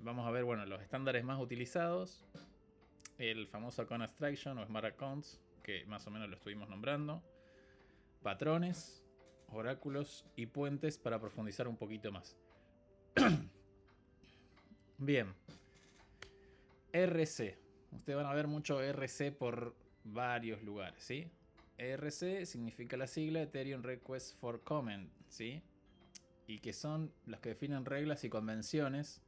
Vamos a ver, bueno, los estándares más utilizados. El famoso Account Abstraction o Smart Accounts, que más o menos lo estuvimos nombrando. Patrones, oráculos y puentes para profundizar un poquito más. Bien. RC. Ustedes van a ver mucho RC por varios lugares, ¿sí? RC significa la sigla Ethereum Request for Comment, ¿sí? Y que son los que definen reglas y convenciones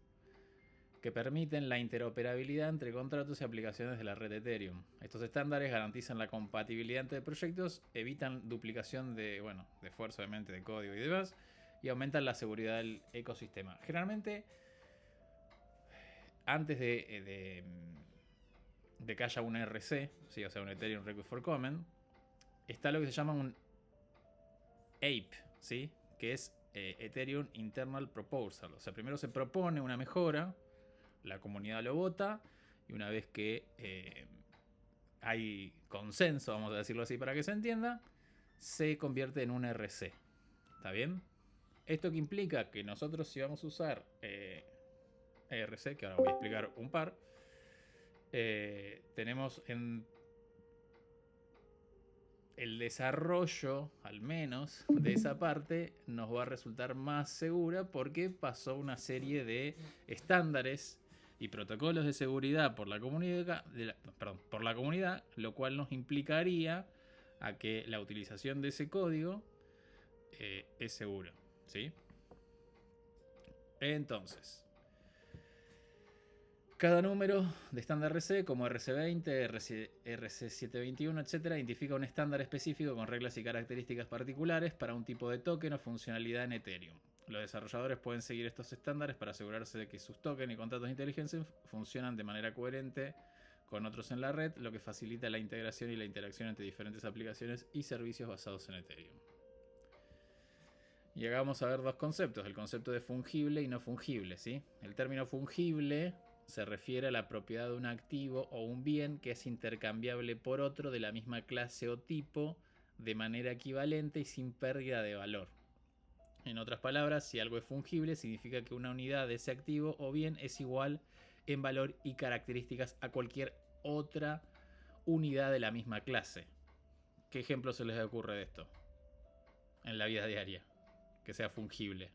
que permiten la interoperabilidad entre contratos y aplicaciones de la red Ethereum. Estos estándares garantizan la compatibilidad entre proyectos, evitan duplicación de esfuerzo, obviamente, de código y demás, y aumentan la seguridad del ecosistema. Generalmente, antes de que haya un RC, ¿sí? O sea, un Ethereum Request for Comment, está lo que se llama un APE, ¿sí? Que es Ethereum Internal Proposal. O sea, primero se propone una mejora, la comunidad lo vota, y una vez que hay consenso, vamos a decirlo así para que se entienda, se convierte en un RC. ¿Está bien? Esto que implica que nosotros, si vamos a usar ERC, que ahora voy a explicar un par, tenemos en el desarrollo, al menos, de esa parte nos va a resultar más segura porque pasó una serie de estándares y protocolos de seguridad por la comunidad, lo cual nos implicaría a que la utilización de ese código es segura, ¿sí? Entonces, cada número de estándar RC, como RC20, RC721, etc., identifica un estándar específico con reglas y características particulares para un tipo de token o funcionalidad en Ethereum. Los desarrolladores pueden seguir estos estándares para asegurarse de que sus tokens y contratos de inteligencia funcionan de manera coherente con otros en la red, lo que facilita la integración y la interacción entre diferentes aplicaciones y servicios basados en Ethereum. Y acá vamos a ver dos conceptos, el concepto de fungible y no fungible, ¿sí? El término fungible se refiere a la propiedad de un activo o un bien que es intercambiable por otro de la misma clase o tipo de manera equivalente y sin pérdida de valor. En otras palabras, si algo es fungible, significa que una unidad de ese activo o bien es igual en valor y características a cualquier otra unidad de la misma clase. ¿Qué ejemplo se les ocurre de esto en la vida diaria? Que sea fungible.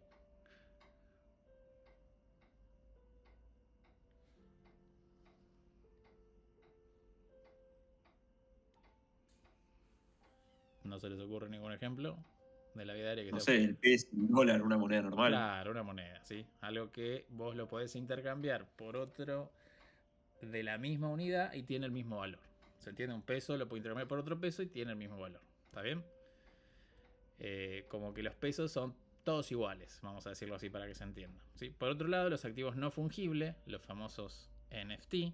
¿No se les ocurre ningún ejemplo de la vida diaria que No sea sé, el fungible? peso, el dólar, una moneda normal. Claro, una moneda, ¿sí? Algo que vos lo podés intercambiar por otro de la misma unidad y tiene el mismo valor. ¿Se entiende? Un peso lo puede intercambiar por otro peso y tiene el mismo valor. ¿Está bien? Como que los pesos son todos iguales, vamos a decirlo así para que se entienda, ¿sí? Por otro lado, los activos no fungibles, los famosos NFT,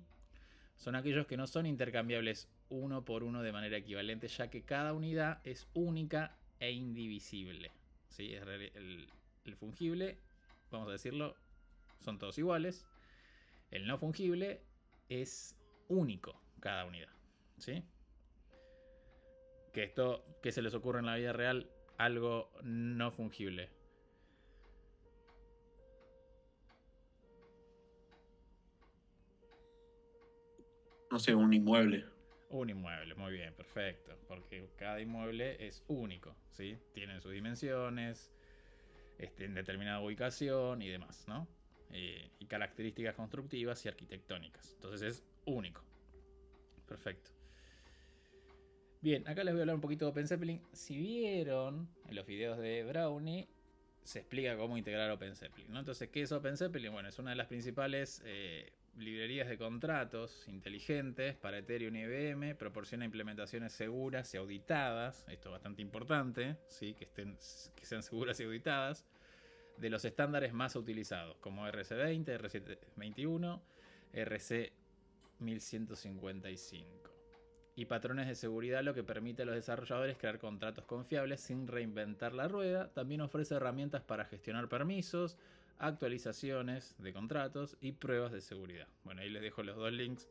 son aquellos que no son intercambiables uno por uno de manera equivalente, ya que cada unidad es única e indivisible, ¿sí? El fungible, vamos a decirlo, son todos iguales. El no fungible es único cada unidad, ¿sí? Que esto, que se les ocurre en la vida real, algo no fungible. No sé, un inmueble. Un inmueble, muy bien, perfecto. Porque cada inmueble es único, ¿sí? Tienen sus dimensiones, en determinada ubicación y demás, ¿no? Y características constructivas y arquitectónicas. Entonces es único. Perfecto. Bien, acá les voy a hablar un poquito de OpenZeppelin. Si vieron en los videos de Brownie, se explica cómo integrar OpenZeppelin, ¿no? Entonces, ¿qué es OpenZeppelin? Bueno, es una de las principales librerías de contratos inteligentes para Ethereum y IBM. Proporciona implementaciones seguras y auditadas. Esto es bastante importante, ¿sí? Que sean seguras y auditadas. De los estándares más utilizados, como RC20, RC21, RC1155. Y patrones de seguridad, lo que permite a los desarrolladores crear contratos confiables sin reinventar la rueda. También ofrece herramientas para gestionar permisos, actualizaciones de contratos y pruebas de seguridad. Bueno, ahí les dejo los dos links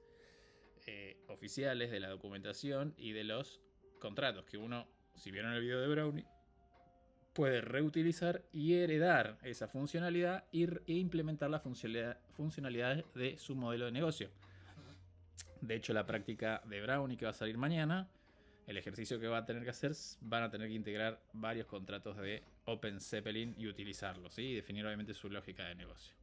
oficiales de la documentación y de los contratos, que uno, si vieron el video de Brownie, puede reutilizar y heredar esa funcionalidad e implementar la funcionalidad de su modelo de negocio. De hecho, la práctica de Brownie que va a salir mañana, el ejercicio que va a tener que hacer, van a tener que integrar varios contratos de OpenZeppelin y utilizarlos, ¿sí? Y definir obviamente su lógica de negocio.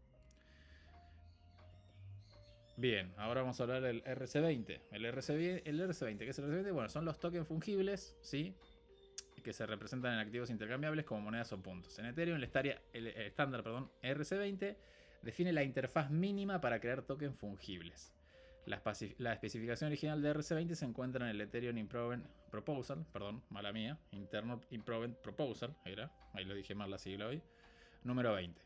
Bien, ahora vamos a hablar del RC20. El RC20, ¿qué es el RC20? Bueno, son los tokens fungibles, ¿sí? Que se representan en activos intercambiables como monedas o puntos. En Ethereum, el estándar RC20 define la interfaz mínima para crear tokens fungibles. La especificación original de RC20 se encuentra en el Ethereum Improvement Proposal, mala mía, Internal Improvement Proposal, ahí lo dije mal la sigla hoy, número 20.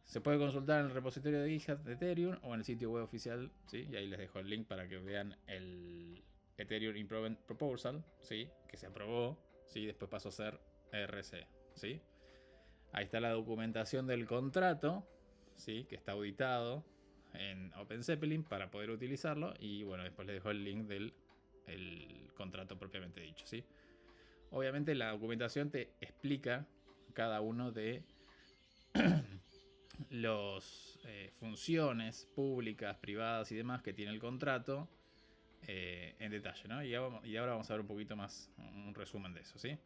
Se puede consultar en el repositorio de GitHub de Ethereum o en el sitio web oficial, ¿sí? Y ahí les dejo el link para que vean el Ethereum Improvement Proposal, ¿sí? Que se aprobó, ¿sí? Después pasó a ser RC, ¿sí? Ahí está la documentación del contrato, ¿sí? Que está auditado en OpenZeppelin para poder utilizarlo. Y bueno, después les dejo el link del contrato propiamente dicho, ¿sí? Obviamente la documentación te explica cada uno de las funciones públicas, privadas y demás que tiene el contrato en detalle, ¿no? Y ahora vamos a ver un poquito más, un resumen de eso, ¿sí?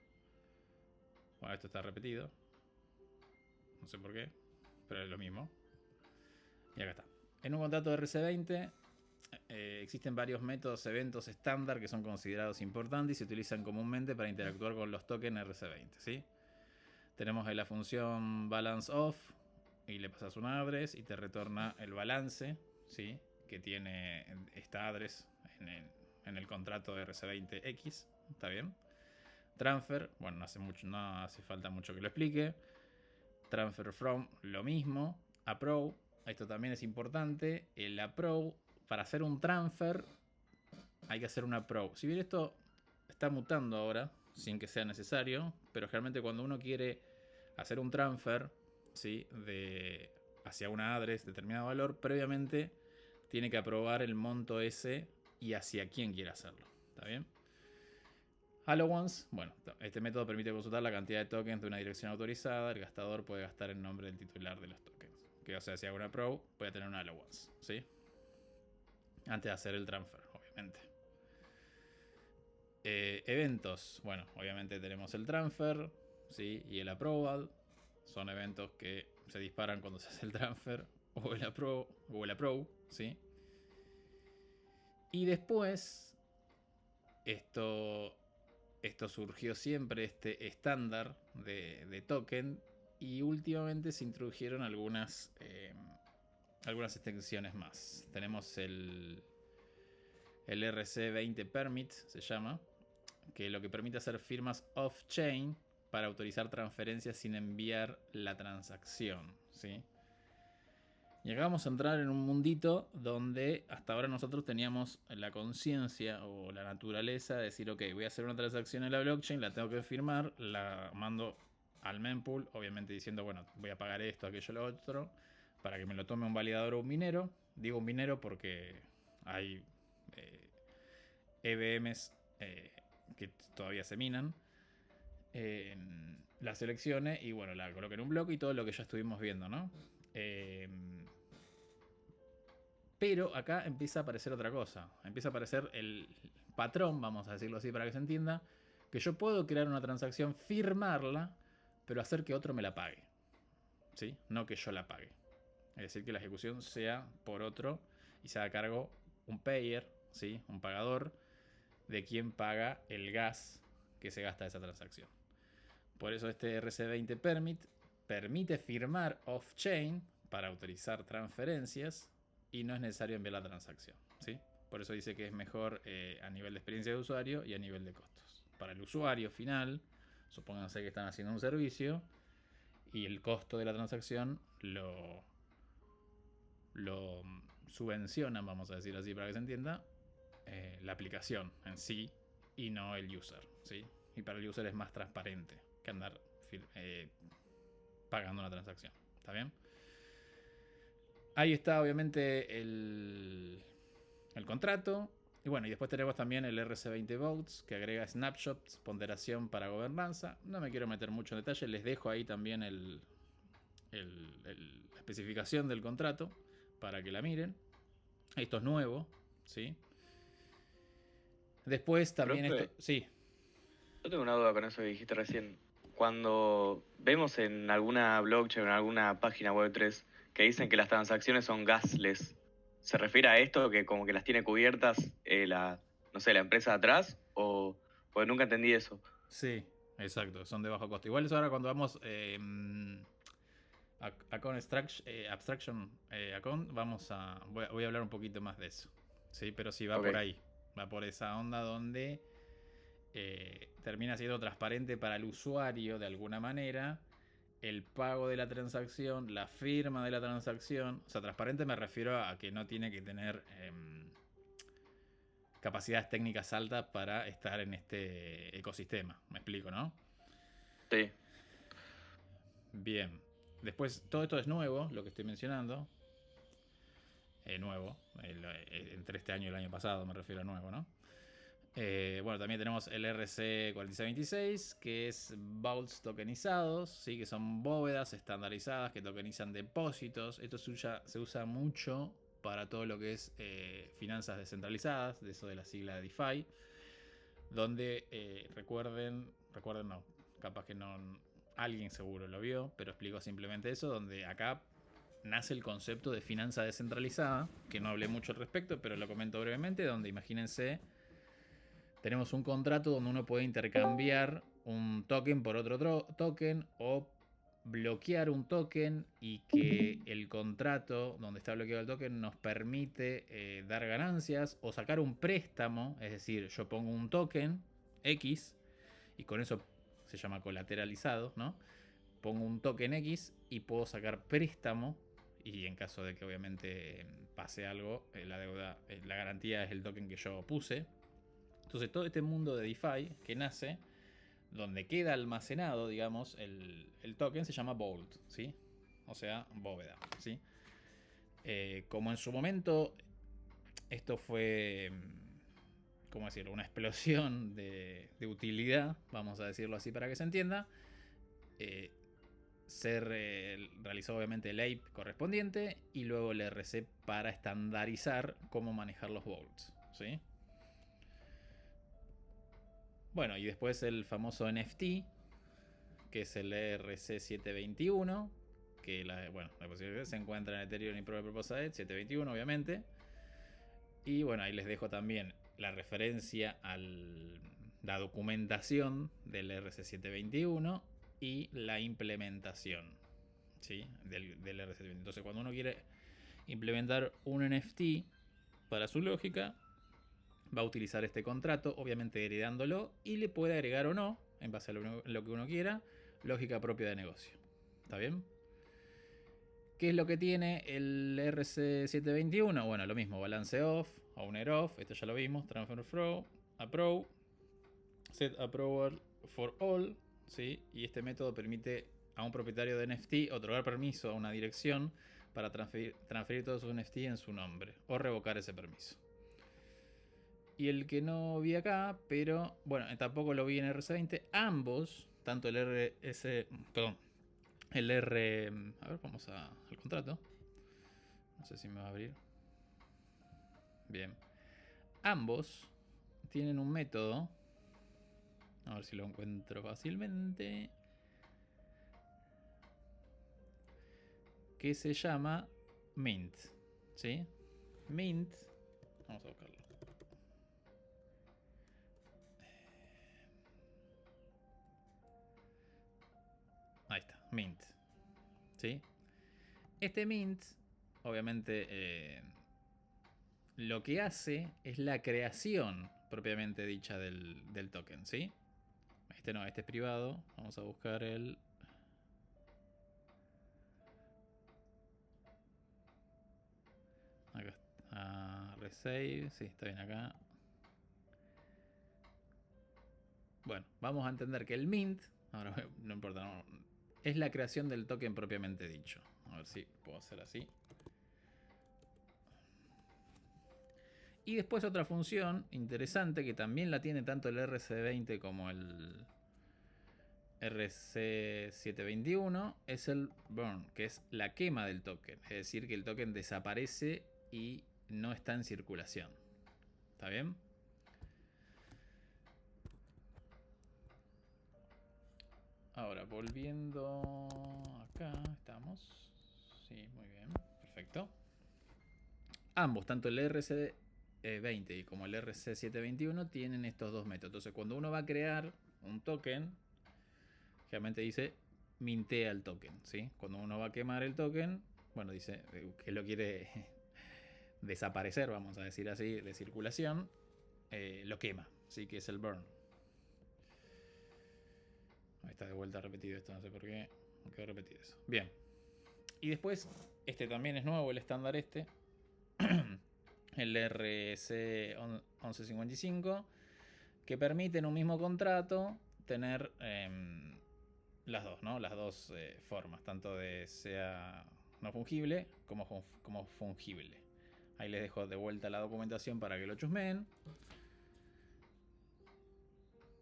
Bueno, esto está repetido. No sé por qué, pero es lo mismo. Y acá está. En un contrato de RC20 existen varios métodos, eventos estándar que son considerados importantes y se utilizan comúnmente para interactuar con los tokens RC20, ¿sí? Tenemos la función balance off y le pasas un address y te retorna el balance, ¿sí? Que tiene esta address en el contrato de RC20X, ¿está bien? Transfer, bueno, no hace falta mucho que lo explique. Transfer from, lo mismo. Approve, esto también es importante. El approve, para hacer un transfer hay que hacer un approve. Si bien esto está mutando ahora, sin que sea necesario, pero generalmente cuando uno quiere hacer un transfer, ¿sí? Hacia una address determinado valor, previamente tiene que aprobar el monto ese y hacia quién quiere hacerlo. ¿Está bien? Allowance, bueno, este método permite consultar la cantidad de tokens de una dirección autorizada. El gastador puede gastar en nombre del titular de los tokens. Que o sea, si hago una approve, voy a tener un allowance, ¿sí? Antes de hacer el transfer, obviamente. Eventos, bueno, obviamente tenemos el transfer, ¿sí? Y el approval. Son eventos que se disparan cuando se hace el transfer o el approve, ¿sí? Y después, esto surgió siempre, este estándar de token, y últimamente se introdujeron algunas extensiones más. Tenemos el RC20 Permit, se llama, que lo que permite hacer firmas off-chain para autorizar transferencias sin enviar la transacción, ¿sí? Y acá vamos a entrar en un mundito donde hasta ahora nosotros teníamos la conciencia o la naturaleza de decir, ok, voy a hacer una transacción en la blockchain, la tengo que firmar, la mando al mempool, obviamente diciendo, bueno, voy a pagar esto, aquello, lo otro, para que me lo tome un validador o un minero. Digo un minero porque hay EVMs que todavía se minan. La seleccione y bueno, la coloque en un bloque y todo lo que ya estuvimos viendo, ¿no? Pero acá empieza a aparecer otra cosa. Empieza a aparecer el patrón, vamos a decirlo así para que se entienda, que yo puedo crear una transacción, firmarla, pero hacer que otro me la pague, ¿sí? No que yo la pague. Es decir, que la ejecución sea por otro y se haga cargo un payer, ¿sí? Un pagador de quien paga el gas que se gasta esa transacción. Por eso este RC20 Permit permite firmar off-chain para autorizar transferencias y no es necesario enviar la transacción, ¿sí? Por eso dice que es mejor a nivel de experiencia de usuario y a nivel de costos. Para el usuario final, supónganse que están haciendo un servicio y el costo de la transacción lo subvencionan, vamos a decir así para que se entienda, la aplicación en sí y no el user, ¿sí? Y para el user es más transparente que andar pagando una transacción. ¿Está bien? Ahí está obviamente el contrato. Y bueno, y después tenemos también el RC20 Votes, que agrega snapshots, ponderación para gobernanza. No me quiero meter mucho en detalle, les dejo ahí también la especificación del contrato para que la miren. Esto es nuevo, ¿sí? Después también Profe, esto... Sí, yo tengo una duda con eso que dijiste recién. Cuando vemos en alguna blockchain o en alguna página web 3 que dicen que las transacciones son gasless, ¿se refiere a esto que como que las tiene cubiertas no sé, la empresa de atrás? ¿O pues nunca entendí eso? sí, exacto, son de bajo costo. Igual eso ahora cuando vamos Account Abstraction Account, voy a hablar un poquito más de eso. Sí, pero sí, va Ok. por ahí. Va por esa onda donde termina siendo transparente para el usuario de alguna manera el pago de la transacción, la firma de la transacción. O sea, transparente me refiero a que no tiene que tener capacidades técnicas altas para estar en este ecosistema. Me explico, ¿no? Sí. Bien. Después, todo esto es nuevo, lo que estoy mencionando. Nuevo. Entre este año y el año pasado me refiero a nuevo, ¿no? Bueno, también tenemos el RC4626, que es vaults tokenizados, ¿sí? Que son bóvedas estandarizadas que tokenizan depósitos. Esto se usa mucho para todo lo que es finanzas descentralizadas, de eso de la sigla de DeFi, donde recuerden no, capaz que no, alguien seguro lo vio, pero explico simplemente eso, donde acá nace el concepto de finanza descentralizada, que no hablé mucho al respecto, pero lo comento brevemente, donde imagínense, tenemos un contrato donde uno puede intercambiar un token por otro token o bloquear un token y que el contrato donde está bloqueado el token nos permite dar ganancias o sacar un préstamo, es decir, yo pongo un token X y con eso se llama colateralizado, ¿no? Pongo un token X y puedo sacar préstamo y en caso de que obviamente pase algo, la deuda, la garantía es el token que yo puse. Entonces todo este mundo de DeFi que nace, donde queda almacenado, digamos, el token se llama Vault, ¿sí? O sea, bóveda, ¿sí? Como en su momento esto fue, ¿cómo decirlo? Una explosión de utilidad, vamos a decirlo así para que se entienda. Se realizó obviamente el APE correspondiente y luego el RC para estandarizar cómo manejar los vaults, ¿sí? Bueno, y después el famoso NFT, que es el ERC721, que la posibilidad se encuentra en Ethereum y Proof of Proposal 721, obviamente. Y bueno, ahí les dejo también la referencia a la documentación del ERC721 y la implementación, ¿sí? del ERC721. Entonces, cuando uno quiere implementar un NFT para su lógica, va a utilizar este contrato, obviamente heredándolo, y le puede agregar o no, en base a lo que uno quiera, lógica propia de negocio. ¿Está bien? ¿Qué es lo que tiene el RC721? Bueno, lo mismo, balance off, owner off, esto ya lo vimos, transfer flow, approve, set approval for all, ¿sí? Y este método permite a un propietario de NFT otorgar permiso a una dirección para transferir todos sus NFT en su nombre o revocar ese permiso. Y el que no vi acá, pero bueno, tampoco lo vi en RC20. Ambos, tanto el RS, perdón, el R. A ver, vamos al contrato. No sé si me va a abrir. Bien. Ambos tienen un método. A ver si lo encuentro fácilmente. Que se llama Mint. ¿Sí? Mint. Vamos a buscarlo. Ahí está, Mint. ¿Sí? Este Mint, obviamente, lo que hace es la creación propiamente dicha del token, ¿sí? Este no, este es privado. Vamos a buscar el... Acá está. Resave. Sí, está bien acá. Bueno, vamos a entender que el Mint, ahora no importa, no, es la creación del token propiamente dicho. A ver si puedo hacer así. Y después otra función interesante que también la tiene tanto el RC20 como el RC721 es el burn, que es la quema del token. Es decir, que el token desaparece y no está en circulación. ¿Está bien? Ahora, volviendo acá, estamos. Sí, muy bien, perfecto. Ambos, tanto el RC20 y como el RC721, tienen estos dos métodos. Entonces, cuando uno va a crear un token, generalmente dice mintea el token, ¿sí? Cuando uno va a quemar el token, bueno, dice que lo quiere desaparecer, vamos a decir así, de circulación, lo quema, ¿sí? Que es el burn. Ahí está de vuelta repetido esto, no sé por qué. Quedó repetido eso. Bien. Y después, este también es nuevo, el estándar este. El RC 1155. Que permite en un mismo contrato tener las dos, ¿no? Las dos formas. Tanto de sea no fungible como fungible. Ahí les dejo de vuelta la documentación para que lo chusmeen.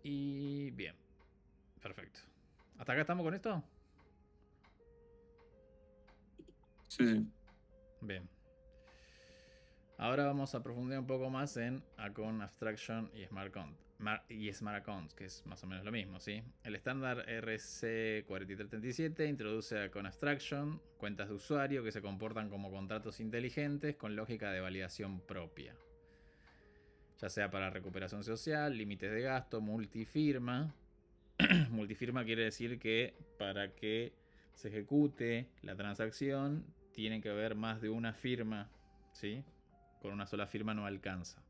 Y bien. Perfecto. ¿Hasta acá estamos con esto? Sí. Bien. Ahora vamos a profundizar un poco más en Account Abstraction y Smart Accounts, que es más o menos lo mismo, ¿sí? El estándar RC4337 introduce Account Abstraction, cuentas de usuario que se comportan como contratos inteligentes con lógica de validación propia. Ya sea para recuperación social, límites de gasto, multifirma. Multifirma quiere decir que para que se ejecute la transacción tiene que haber más de una firma, ¿sí? Con una sola firma no alcanza.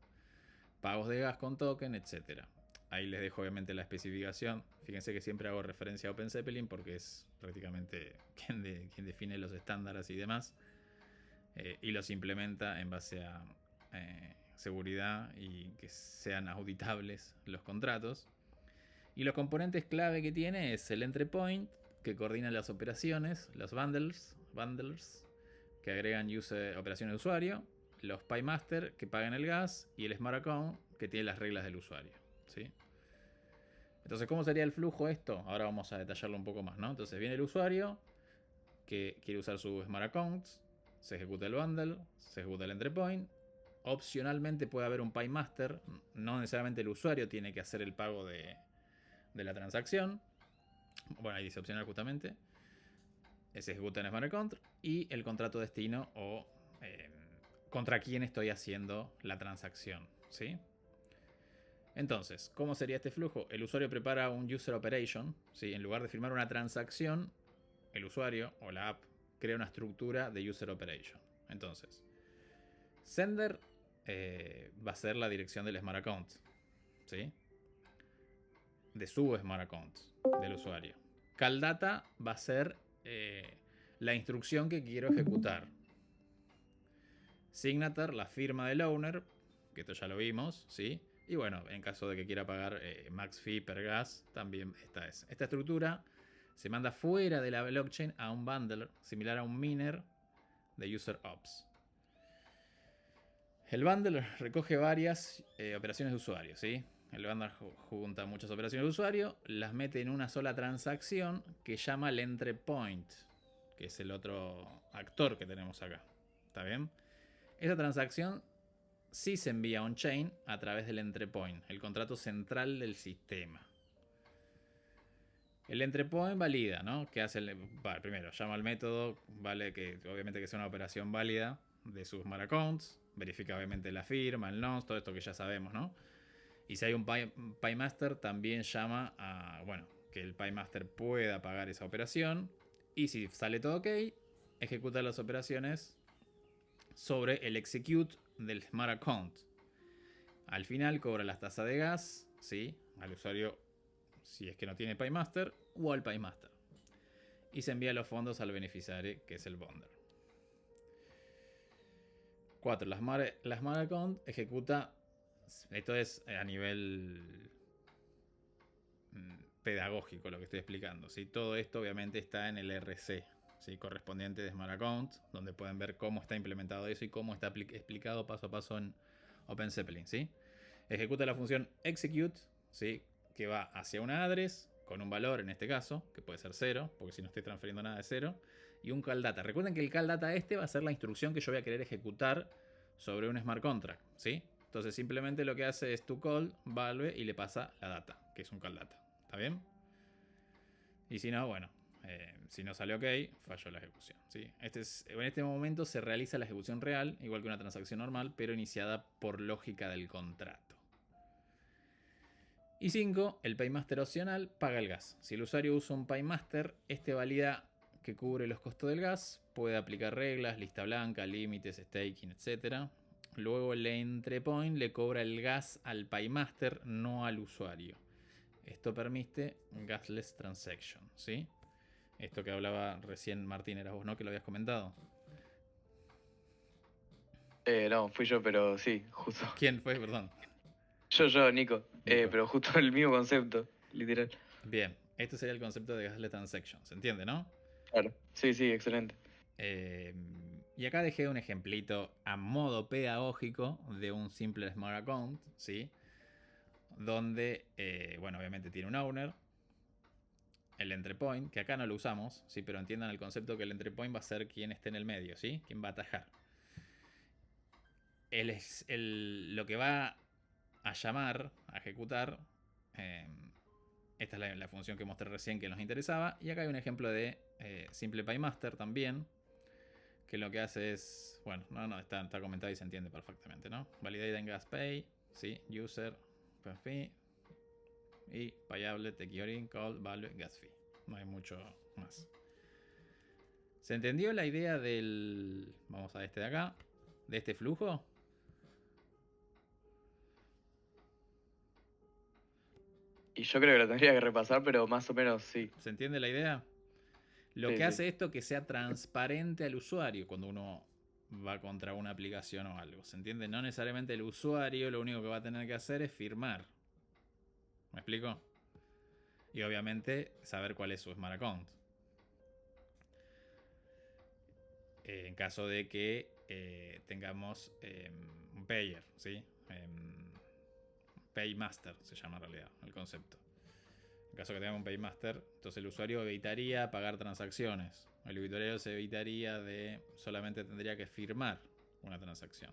Pagos de gas con token, etc. Ahí les dejo obviamente la especificación. Fíjense que siempre hago referencia a OpenZeppelin porque es prácticamente quien define los estándares y demás. Y los implementa en base a seguridad y que sean auditables los contratos. Y los componentes clave que tiene es el entry point, que coordina las operaciones, los bundles que agregan operaciones de usuario, los PyMaster que pagan el gas y el Smart Account que tiene las reglas del usuario, ¿sí? Entonces, ¿cómo sería el flujo esto? Ahora vamos a detallarlo un poco más, ¿no? Entonces viene el usuario que quiere usar su Smart Accounts, se ejecuta el bundle, se ejecuta el entry point. Opcionalmente puede haber un PyMaster, no necesariamente el usuario tiene que hacer el pago de la transacción. Bueno, ahí dice opcional justamente. Se ejecuta en Smart Account y el contrato destino o contra quién estoy haciendo la transacción, ¿sí? Entonces, ¿cómo sería este flujo? El usuario prepara un user operation, ¿sí? En lugar de firmar una transacción, el usuario o la app crea una estructura de user operation. Entonces, sender va a ser la dirección del Smart Account, ¿sí? De su Smart Account, del usuario. Call data va a ser la instrucción que quiero ejecutar. Signature, la firma del owner, que esto ya lo vimos, ¿sí? Y bueno, en caso de que quiera pagar max fee per gas, también esta es. Esta estructura se manda fuera de la blockchain a un bundler, similar a un miner de user ops. El bundler recoge varias operaciones de usuario, ¿sí? El bundler junta muchas operaciones de usuario, las mete en una sola transacción que llama el entry point, que es el otro actor que tenemos acá. ¿Está bien? Esa transacción sí se envía on-chain a través del entry point, el contrato central del sistema. El entry point valida, ¿no? ¿Qué hace? Primero, llama al método, vale que obviamente que sea una operación válida de sus smart accounts, verifica obviamente la firma, el nonce, todo esto que ya sabemos, ¿no? Y si hay un PyMaster, también llama a, bueno, que el PyMaster pueda pagar esa operación. Y si sale todo ok, ejecuta las operaciones sobre el execute del Smart Account. Al final cobra las tasas de gas, ¿sí? Al usuario, si es que no tiene PyMaster, o al PyMaster. Y se envía los fondos al beneficiario, que es el bonder. 4. La Smart Account ejecuta. Esto es a nivel pedagógico lo que estoy explicando, ¿sí? Todo esto obviamente está en el RC, ¿sí? Correspondiente de Smart Account, donde pueden ver cómo está implementado eso y cómo está explicado paso a paso en OpenZeppelin, ¿sí? Ejecuta la función execute, ¿sí? Que va hacia una address con un valor, en este caso, que puede ser 0, porque si no estoy transfiriendo nada de 0, y un call data. Recuerden que el call data va a ser la instrucción que yo voy a querer ejecutar sobre un smart contract, ¿sí? Entonces simplemente lo que hace es to call, value, y le pasa la data, que es un call data. ¿Está bien? Y si no, bueno, si no sale ok, falló la ejecución, ¿sí? En este momento se realiza la ejecución real, igual que una transacción normal, pero iniciada por lógica del contrato. Y 5, el Paymaster opcional paga el gas. Si el usuario usa un Paymaster, valida que cubre los costos del gas, puede aplicar reglas, lista blanca, límites, staking, etc. Luego el Entrepoint le cobra el gas al Paymaster, no al usuario. Esto permite gasless transaction, ¿sí? Esto que hablaba recién Martín, eras vos, ¿no? Que lo habías comentado. No, fui yo, pero sí, justo. ¿Quién fue? Perdón. Yo, Nico. Nico. Pero justo el mismo concepto, literal. Bien, esto sería el concepto de gasless transaction, ¿se entiende, no? Claro. Sí, excelente. Y acá dejé un ejemplito a modo pedagógico de un simple Smart Account, ¿sí? Donde, bueno, obviamente tiene un owner, el Entrepoint, que acá no lo usamos, ¿sí? Pero entiendan el concepto que el Entrepoint va a ser quien esté en el medio, ¿sí? Quien va a atajar. Lo que va a llamar, a ejecutar, esta es la función que mostré recién que nos interesaba. Y acá hay un ejemplo de simple Paymaster también, que lo que hace es, bueno, está comentado y se entiende perfectamente, ¿no? Validate en gas pay, ¿sí? User, fee, y payable, take your in, call, value, gas fee. No hay mucho más. ¿Se entendió la idea del, vamos a de acá, de este flujo? Y yo creo que lo tendría que repasar, pero más o menos sí. ¿Se entiende la idea? Lo que hace esto que sea transparente al usuario cuando uno va contra una aplicación o algo. ¿Se entiende? No necesariamente el usuario lo único que va a tener que hacer es firmar. ¿Me explico? Y obviamente saber cuál es su Smart Account. En caso de que tengamos un payer, ¿sí? Paymaster se llama en realidad el concepto. En caso que tengamos un Paymaster, entonces el usuario evitaría pagar transacciones. El usuario se evitaría solamente tendría que firmar una transacción.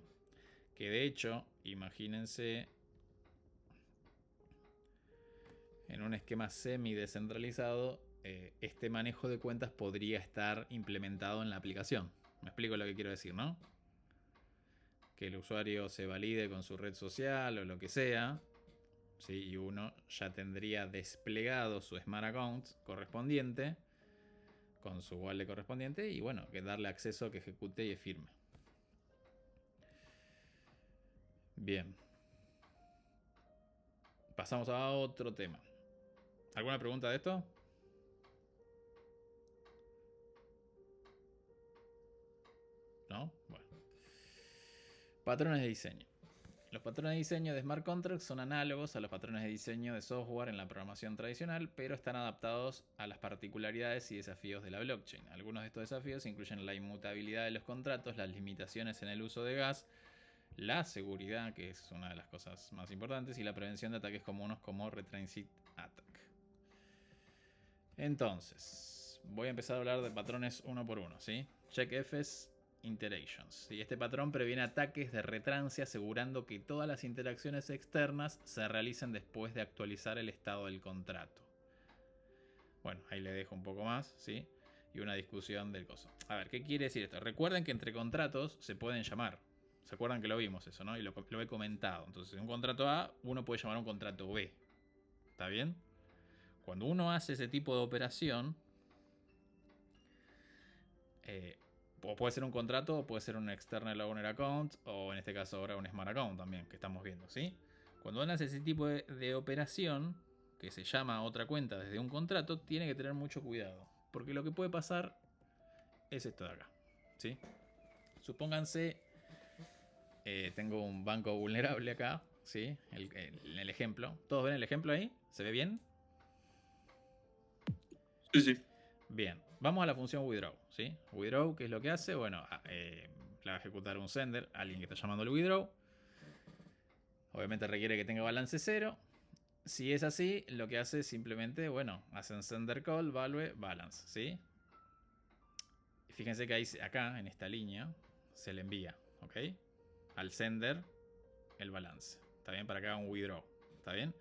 Que de hecho, imagínense en un esquema semi-descentralizado, este manejo de cuentas podría estar implementado en la aplicación. Me explico lo que quiero decir, ¿no? Que el usuario se valide con su red social o lo que sea, ¿sí? Y uno ya tendría desplegado su Smart Account correspondiente con su wallet correspondiente y bueno, que darle acceso a que ejecute y firme. Bien. Pasamos a otro tema. ¿Alguna pregunta de esto? ¿No? Bueno. Patrones de diseño. Los patrones de diseño de Smart Contracts son análogos a los patrones de diseño de software en la programación tradicional, pero están adaptados a las particularidades y desafíos de la blockchain. Algunos de estos desafíos incluyen la inmutabilidad de los contratos, las limitaciones en el uso de gas, la seguridad, que es una de las cosas más importantes, y la prevención de ataques comunes como Retransit Attack. Entonces, voy a empezar a hablar de patrones uno por uno, ¿sí? CheckFs Interactions. Y este patrón previene ataques de retrance asegurando que todas las interacciones externas se realicen después de actualizar el estado del contrato. Bueno, ahí le dejo un poco más, ¿sí? Y una discusión del coso. A ver, ¿qué quiere decir esto? Recuerden que entre contratos se pueden llamar. ¿Se acuerdan que lo vimos eso, no? Y lo he comentado. Entonces, en un contrato A, uno puede llamar a un contrato B. ¿Está bien? Cuando uno hace ese tipo de operación, o puede ser un contrato, o puede ser un external owner account, o en este caso ahora un smart account también, que estamos viendo, ¿sí? Cuando uno hace ese tipo de operación, que se llama otra cuenta desde un contrato, tiene que tener mucho cuidado. Porque lo que puede pasar es esto de acá, ¿sí? Supónganse, tengo un banco vulnerable acá, ¿sí? En el ejemplo. ¿Todos ven el ejemplo ahí? ¿Se ve bien? Sí. Bien, vamos a la función withdraw, ¿sí? Withdraw, ¿qué es lo que hace? Bueno, le va a ejecutar un sender, alguien que está llamando el withdraw. Obviamente requiere que tenga balance 0. Si es así, lo que hace es simplemente, bueno, hacen sender call, value, balance, ¿sí? Fíjense que ahí, acá, en esta línea, se le envía, ¿ok? Al sender el balance, ¿está bien? Para que haga un withdraw, ¿está bien?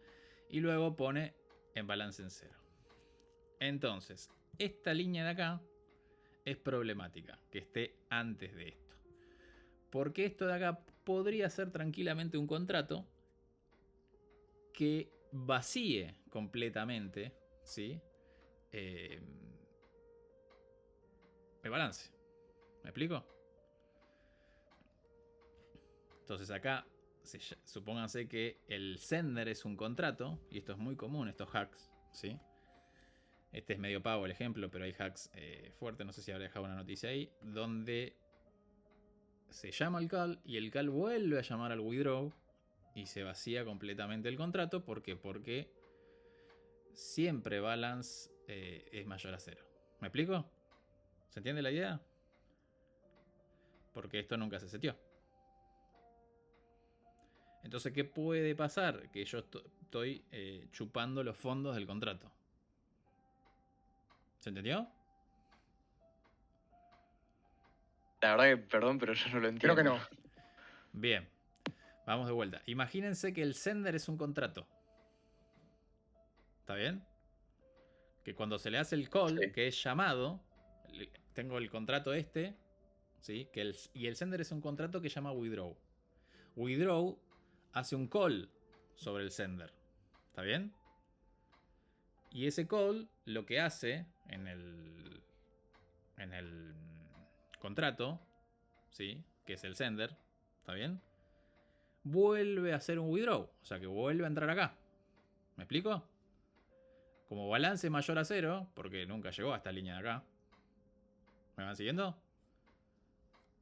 Y luego pone en balance en 0. Entonces, esta línea de acá es problemática, que esté antes de esto. Porque esto de acá podría ser tranquilamente un contrato que vacíe completamente, ¿sí? El balance. ¿Me explico? Entonces acá, supónganse que el sender es un contrato, y esto es muy común, estos hacks, ¿sí? Este es medio pavo el ejemplo, pero hay hacks fuertes, no sé si habré dejado una noticia ahí, donde se llama al call y el call vuelve a llamar al withdraw y se vacía completamente el contrato. ¿Por qué? Porque siempre balance es mayor a 0. ¿Me explico? ¿Se entiende la idea? Porque esto nunca se seteó. Entonces, ¿qué puede pasar? Que yo estoy chupando los fondos del contrato. ¿Se entendió? La verdad que, perdón, pero yo no lo entiendo. Creo que no. Bien. Vamos de vuelta. Imagínense que el sender es un contrato. ¿Está bien? Que cuando se le hace el call, Sí. que es llamado, tengo el contrato este, ¿sí? Y el sender es un contrato que llama withdraw. Withdraw hace un call sobre el sender. ¿Está bien? Y ese call lo que hace en el contrato, ¿sí? Que es el sender, ¿está bien? Vuelve a hacer un withdraw, o sea que vuelve a entrar acá. ¿Me explico? Como balance mayor a 0, porque nunca llegó a esta línea de acá. ¿Me van siguiendo?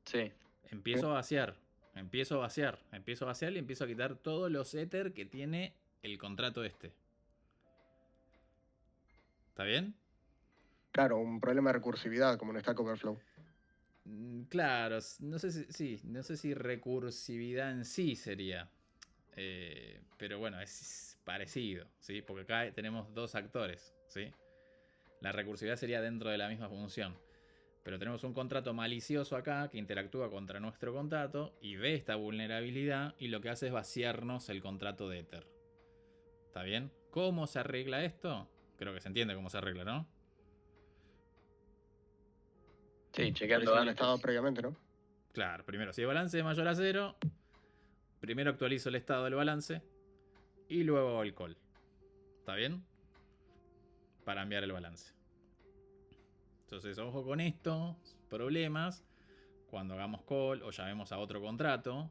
Sí. Empiezo a vaciar, empiezo a vaciar y empiezo a quitar todos los ether que tiene el contrato este. ¿Está bien? Claro, un problema de recursividad, como en Stack Overflow. Claro, no sé si recursividad en sí sería. Pero bueno, es parecido, ¿sí? Porque acá tenemos dos actores, ¿sí? La recursividad sería dentro de la misma función. Pero tenemos un contrato malicioso acá que interactúa contra nuestro contrato y ve esta vulnerabilidad y lo que hace es vaciarnos el contrato de Ether. ¿Está bien? ¿Cómo se arregla esto? Creo que se entiende cómo se arregla, ¿no? Sí, chequeando Actualizando el antes. estado previamente, ¿no? Claro, primero si el balance es mayor a 0, primero actualizo el estado del balance y luego hago el call. ¿Está bien? Para enviar el balance. Entonces, ojo con esto, problemas. Cuando hagamos call o llamemos a otro contrato,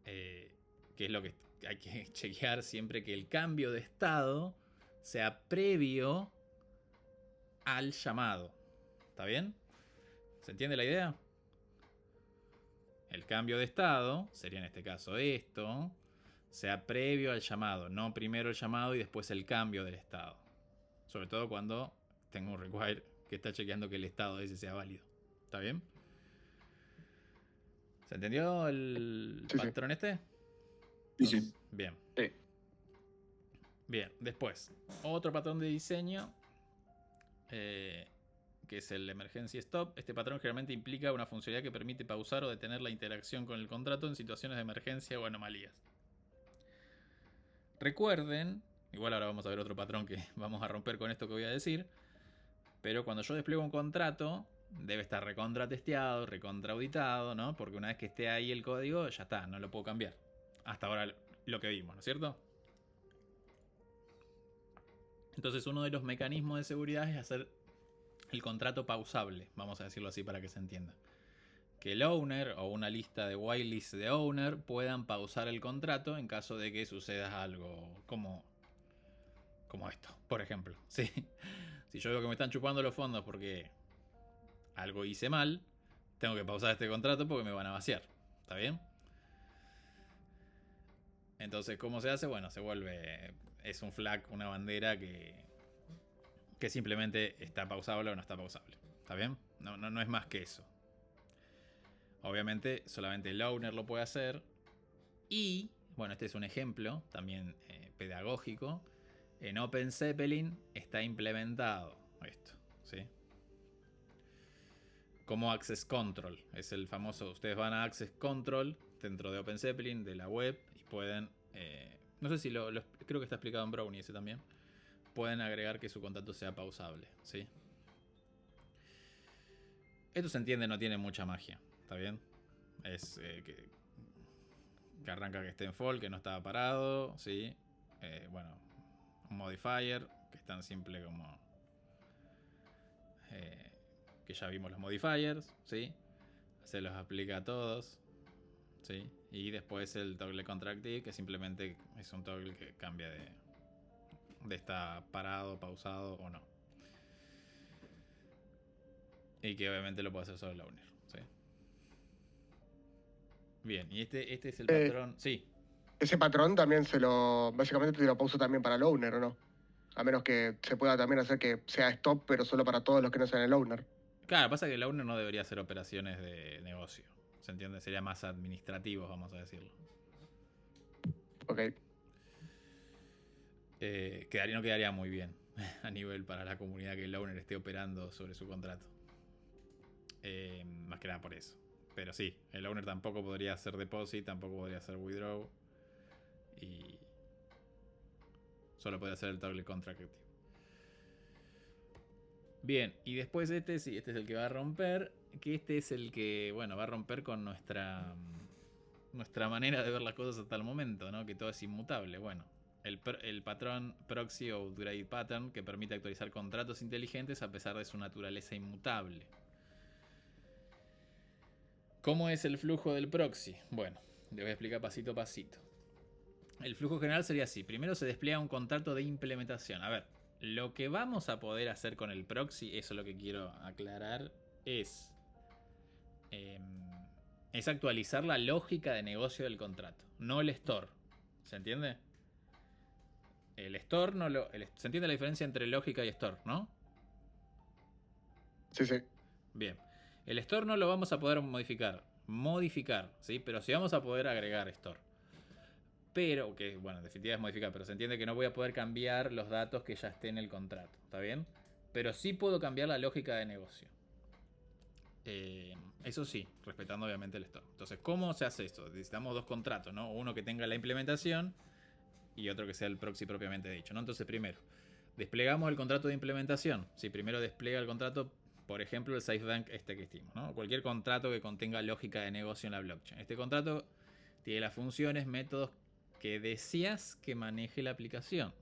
que es lo que hay que chequear siempre, que el cambio de estado sea previo al llamado. ¿Está bien? ¿Se entiende la idea? El cambio de estado, sería en este caso esto, sea previo al llamado, no primero el llamado y después el cambio del estado. Sobre todo cuando tengo un require que está chequeando que el estado ese sea válido. ¿Está bien? ¿Se entendió el patrón este? Sí, sí. Bien. Sí. Bien, después, otro patrón de diseño, que es el emergency stop. Este patrón generalmente implica una funcionalidad que permite pausar o detener la interacción con el contrato en situaciones de emergencia o anomalías. Recuerden, igual ahora vamos a ver otro patrón que vamos a romper con esto que voy a decir, pero cuando yo despliego un contrato, debe estar recontra testeado, recontra auditado, ¿no? Porque una vez que esté ahí el código, ya está, no lo puedo cambiar. Hasta ahora lo que vimos, ¿no es cierto? Entonces uno de los mecanismos de seguridad es hacer el contrato pausable, vamos a decirlo así para que se entienda. Que el owner o una lista de whitelist de owner puedan pausar el contrato en caso de que suceda algo como esto, por ejemplo. ¿Sí? Si yo veo que me están chupando los fondos porque algo hice mal, tengo que pausar este contrato porque me van a vaciar. ¿Está bien? Entonces, ¿cómo se hace? Bueno, se vuelve... Es un flag, una bandera que simplemente está pausable o no está pausable. ¿Está bien? No es más que eso. Obviamente, solamente el owner lo puede hacer. Y Bueno, este es un ejemplo también pedagógico. En OpenZeppelin está implementado esto, ¿sí? Como Access Control. Es el famoso... Ustedes van a Access Control dentro de OpenZeppelin, de la web, y pueden... no sé si creo que está explicado en Brownie ese también. Pueden agregar que su contrato sea pausable, ¿sí? Esto se entiende, no tiene mucha magia, ¿está bien? Es que arranca que esté en fall, que no estaba parado, ¿sí? Bueno, un modifier, que es tan simple como... que ya vimos los modifiers, ¿sí? Se los aplica a todos, ¿sí? Y después el toggle contractive, que simplemente es un toggle que cambia de estar parado, pausado o no. Y que obviamente lo puede hacer solo el owner, ¿sí? Bien, y este es el patrón. Sí. Ese patrón también básicamente te lo pauso también para el owner, ¿o no? A menos que se pueda también hacer que sea stop, pero solo para todos los que no sean el owner. Claro, pasa que el owner no debería hacer operaciones de negocio. ¿Se entiende? Sería más administrativo, vamos a decirlo. Ok. No quedaría muy bien a nivel para la comunidad que el owner esté operando sobre su contrato. Más que nada por eso. Pero sí, el owner tampoco podría hacer deposit, tampoco podría hacer withdraw. Y solo puede hacer el toggle contract active. Bien, y después este es el que va a romper. Que este es el que, bueno, va a romper con nuestra manera de ver las cosas hasta el momento, ¿no? Que todo es inmutable. Bueno, el patrón proxy o upgrade pattern, que permite actualizar contratos inteligentes a pesar de su naturaleza inmutable. ¿Cómo es el flujo del proxy? Bueno, le voy a explicar pasito a pasito. El flujo general sería así. Primero se despliega un contrato de implementación. A ver, lo que vamos a poder hacer con el proxy, eso es lo que quiero aclarar, es actualizar la lógica de negocio del contrato, no el store. ¿Se entiende? El store no lo... ¿Se entiende la diferencia entre lógica y store, no? Sí, sí. Bien. El store no lo vamos a poder modificar, ¿sí? Pero sí vamos a poder agregar store. Pero, que bueno, en definitiva es modificar, pero se entiende que no voy a poder cambiar los datos que ya estén en el contrato, ¿está bien? Pero sí puedo cambiar la lógica de negocio. Eso sí, respetando obviamente el store. Entonces, ¿cómo se hace esto? Necesitamos dos contratos, ¿no? Uno que tenga la implementación y otro que sea el proxy propiamente dicho, ¿no? Entonces, primero, desplegamos el contrato de implementación. Si primero despliega el contrato, por ejemplo, el SafeBank que hicimos, ¿no? Cualquier contrato que contenga lógica de negocio en la blockchain. Este contrato tiene las funciones, métodos que deseas que maneje la aplicación.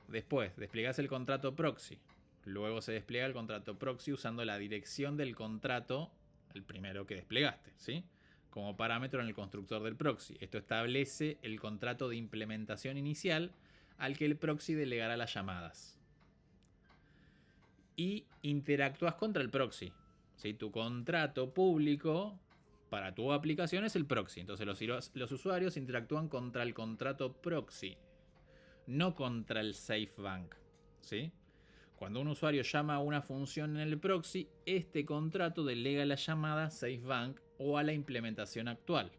Después, desplegás el contrato proxy. Luego se despliega el contrato proxy usando la dirección del contrato, el primero que desplegaste, ¿sí? Como parámetro en el constructor del proxy. Esto establece el contrato de implementación inicial al que el proxy delegará las llamadas. Y interactúas contra el proxy, ¿sí? Tu contrato público para tu aplicación es el proxy. Entonces los usuarios interactúan contra el contrato proxy, no contra el SafeBank, ¿sí? Cuando un usuario llama a una función en el proxy, este contrato delega la llamada SafeBank o a la implementación actual.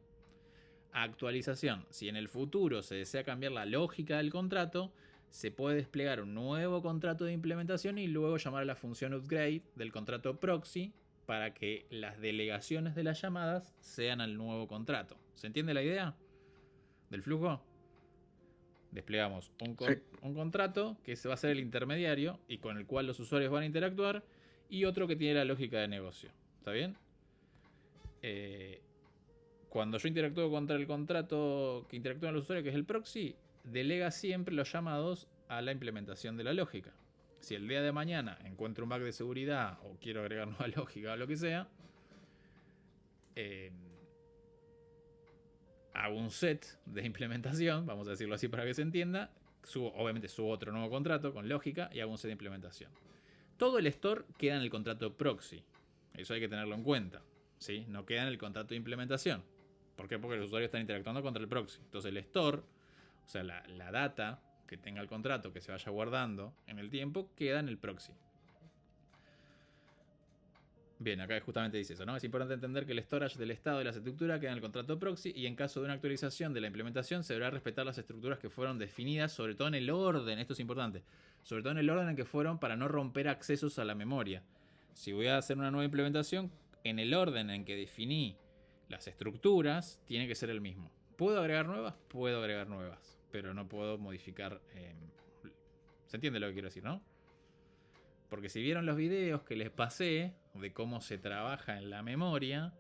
Actualización. Si en el futuro se desea cambiar la lógica del contrato, se puede desplegar un nuevo contrato de implementación y luego llamar a la función upgrade del contrato proxy para que las delegaciones de las llamadas sean al nuevo contrato. ¿Se entiende la idea del flujo? Desplegamos un contrato que se va a ser el intermediario y con el cual los usuarios van a interactuar, y otro que tiene la lógica de negocio. ¿Está bien? Cuando yo interactúo contra el contrato que interactúan los usuarios, que es el proxy, delega siempre los llamados a la implementación de la lógica. Si el día de mañana encuentro un bug de seguridad o quiero agregar nueva lógica o lo que sea, hago un set de implementación, vamos a decirlo así para que se entienda, obviamente subo otro nuevo contrato con lógica y hago un set de implementación. Todo el store queda en el contrato proxy, eso hay que tenerlo en cuenta, ¿sí? No queda en el contrato de implementación. ¿Por qué? Porque los usuarios están interactuando contra el proxy. Entonces el store, o sea, la data que tenga el contrato, que se vaya guardando en el tiempo, queda en el proxy. Bien, acá justamente dice eso, ¿no? Es importante entender que el storage del estado de la estructura queda en el contrato proxy y en caso de una actualización de la implementación se deberá respetar las estructuras que fueron definidas, sobre todo en el orden, esto es importante, sobre todo en el orden en que fueron para no romper accesos a la memoria. Si voy a hacer una nueva implementación, en el orden en que definí las estructuras, tiene que ser el mismo. ¿Puedo agregar nuevas? Puedo agregar nuevas, pero no puedo modificar... ¿Se entiende lo que quiero decir, no? Porque si vieron los videos que les pasé de cómo se trabaja en la memoria,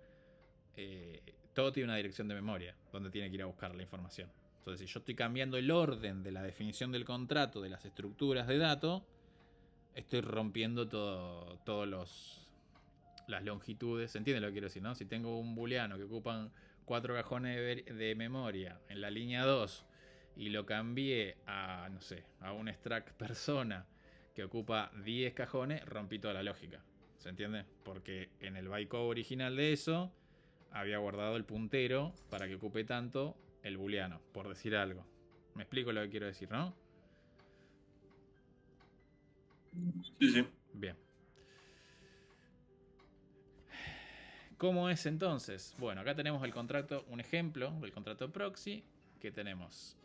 todo tiene una dirección de memoria donde tiene que ir a buscar la información. Entonces, si yo estoy cambiando el orden de la definición del contrato, de las estructuras de datos, estoy rompiendo todas las longitudes. ¿Se entiende lo que quiero decir, no? Si tengo un booleano que ocupan 4 cajones de memoria en la línea 2 y lo cambié a, no sé, a un extract persona que ocupa 10 cajones, rompí toda la lógica. ¿Se entiende? Porque en el bytecode original de eso había guardado el puntero para que ocupe tanto el booleano, por decir algo. Me explico lo que quiero decir, ¿no? Sí, sí. Bien. ¿Cómo es entonces? Bueno, acá tenemos el contrato, un ejemplo del contrato proxy, que tenemos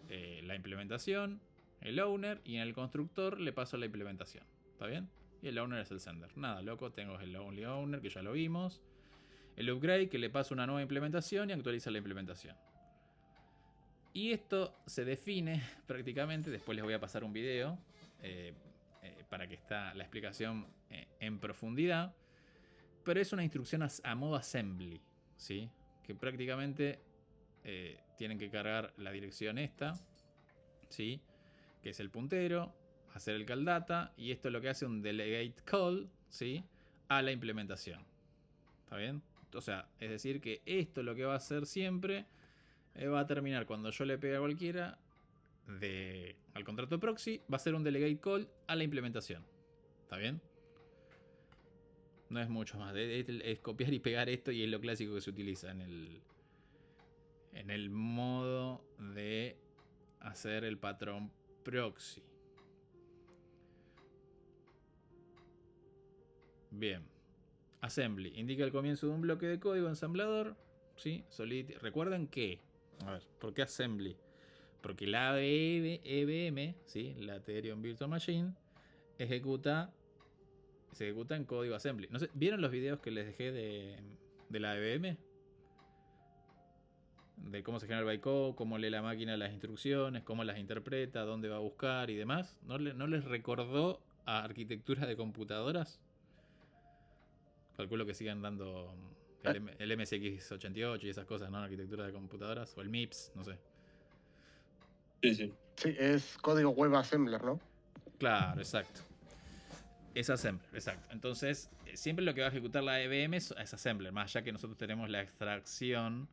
la implementación, el owner, y en el constructor le paso la implementación. ¿Está bien? Y el owner es el sender. Nada loco, tengo el only owner, que ya lo vimos. El upgrade, que le paso una nueva implementación y actualiza la implementación. Y esto se define prácticamente, después les voy a pasar un video para que está la explicación en profundidad. Pero es una instrucción a modo assembly, ¿sí? Que prácticamente tienen que cargar la dirección esta, ¿sí? Que es el puntero, hacer el call data, y esto es lo que hace un delegate call, ¿sí? A la implementación. ¿Está bien? O sea, es decir que esto lo que va a hacer siempre va a terminar cuando yo le pegue a cualquiera al contrato proxy, va a ser un delegate call a la implementación. ¿Está bien? No es mucho más. Es copiar y pegar esto, y es lo clásico que se utiliza en el modo de hacer el patrón proxy. Bien. Assembly. Indica el comienzo de un bloque de código ensamblador. ¿Sí? Solidity. Recuerden que... A ver, ¿por qué assembly? Porque la EVM, ¿sí? La Ethereum Virtual Machine, se ejecuta en código assembly. No sé, ¿vieron los videos que les dejé de la EVM? De cómo se genera el bytecode, cómo lee la máquina las instrucciones, cómo las interpreta, dónde va a buscar y demás. ¿No les recordó a arquitectura de computadoras? Calculo que sigan dando el MSX88 y esas cosas, ¿no? Arquitectura de computadoras. O el MIPS, no sé. Sí, sí. Sí, es código web assembler, ¿no? Claro, exacto. Es assembler, exacto. Entonces, siempre lo que va a ejecutar la EVM es assembler, más allá que nosotros tenemos la extracción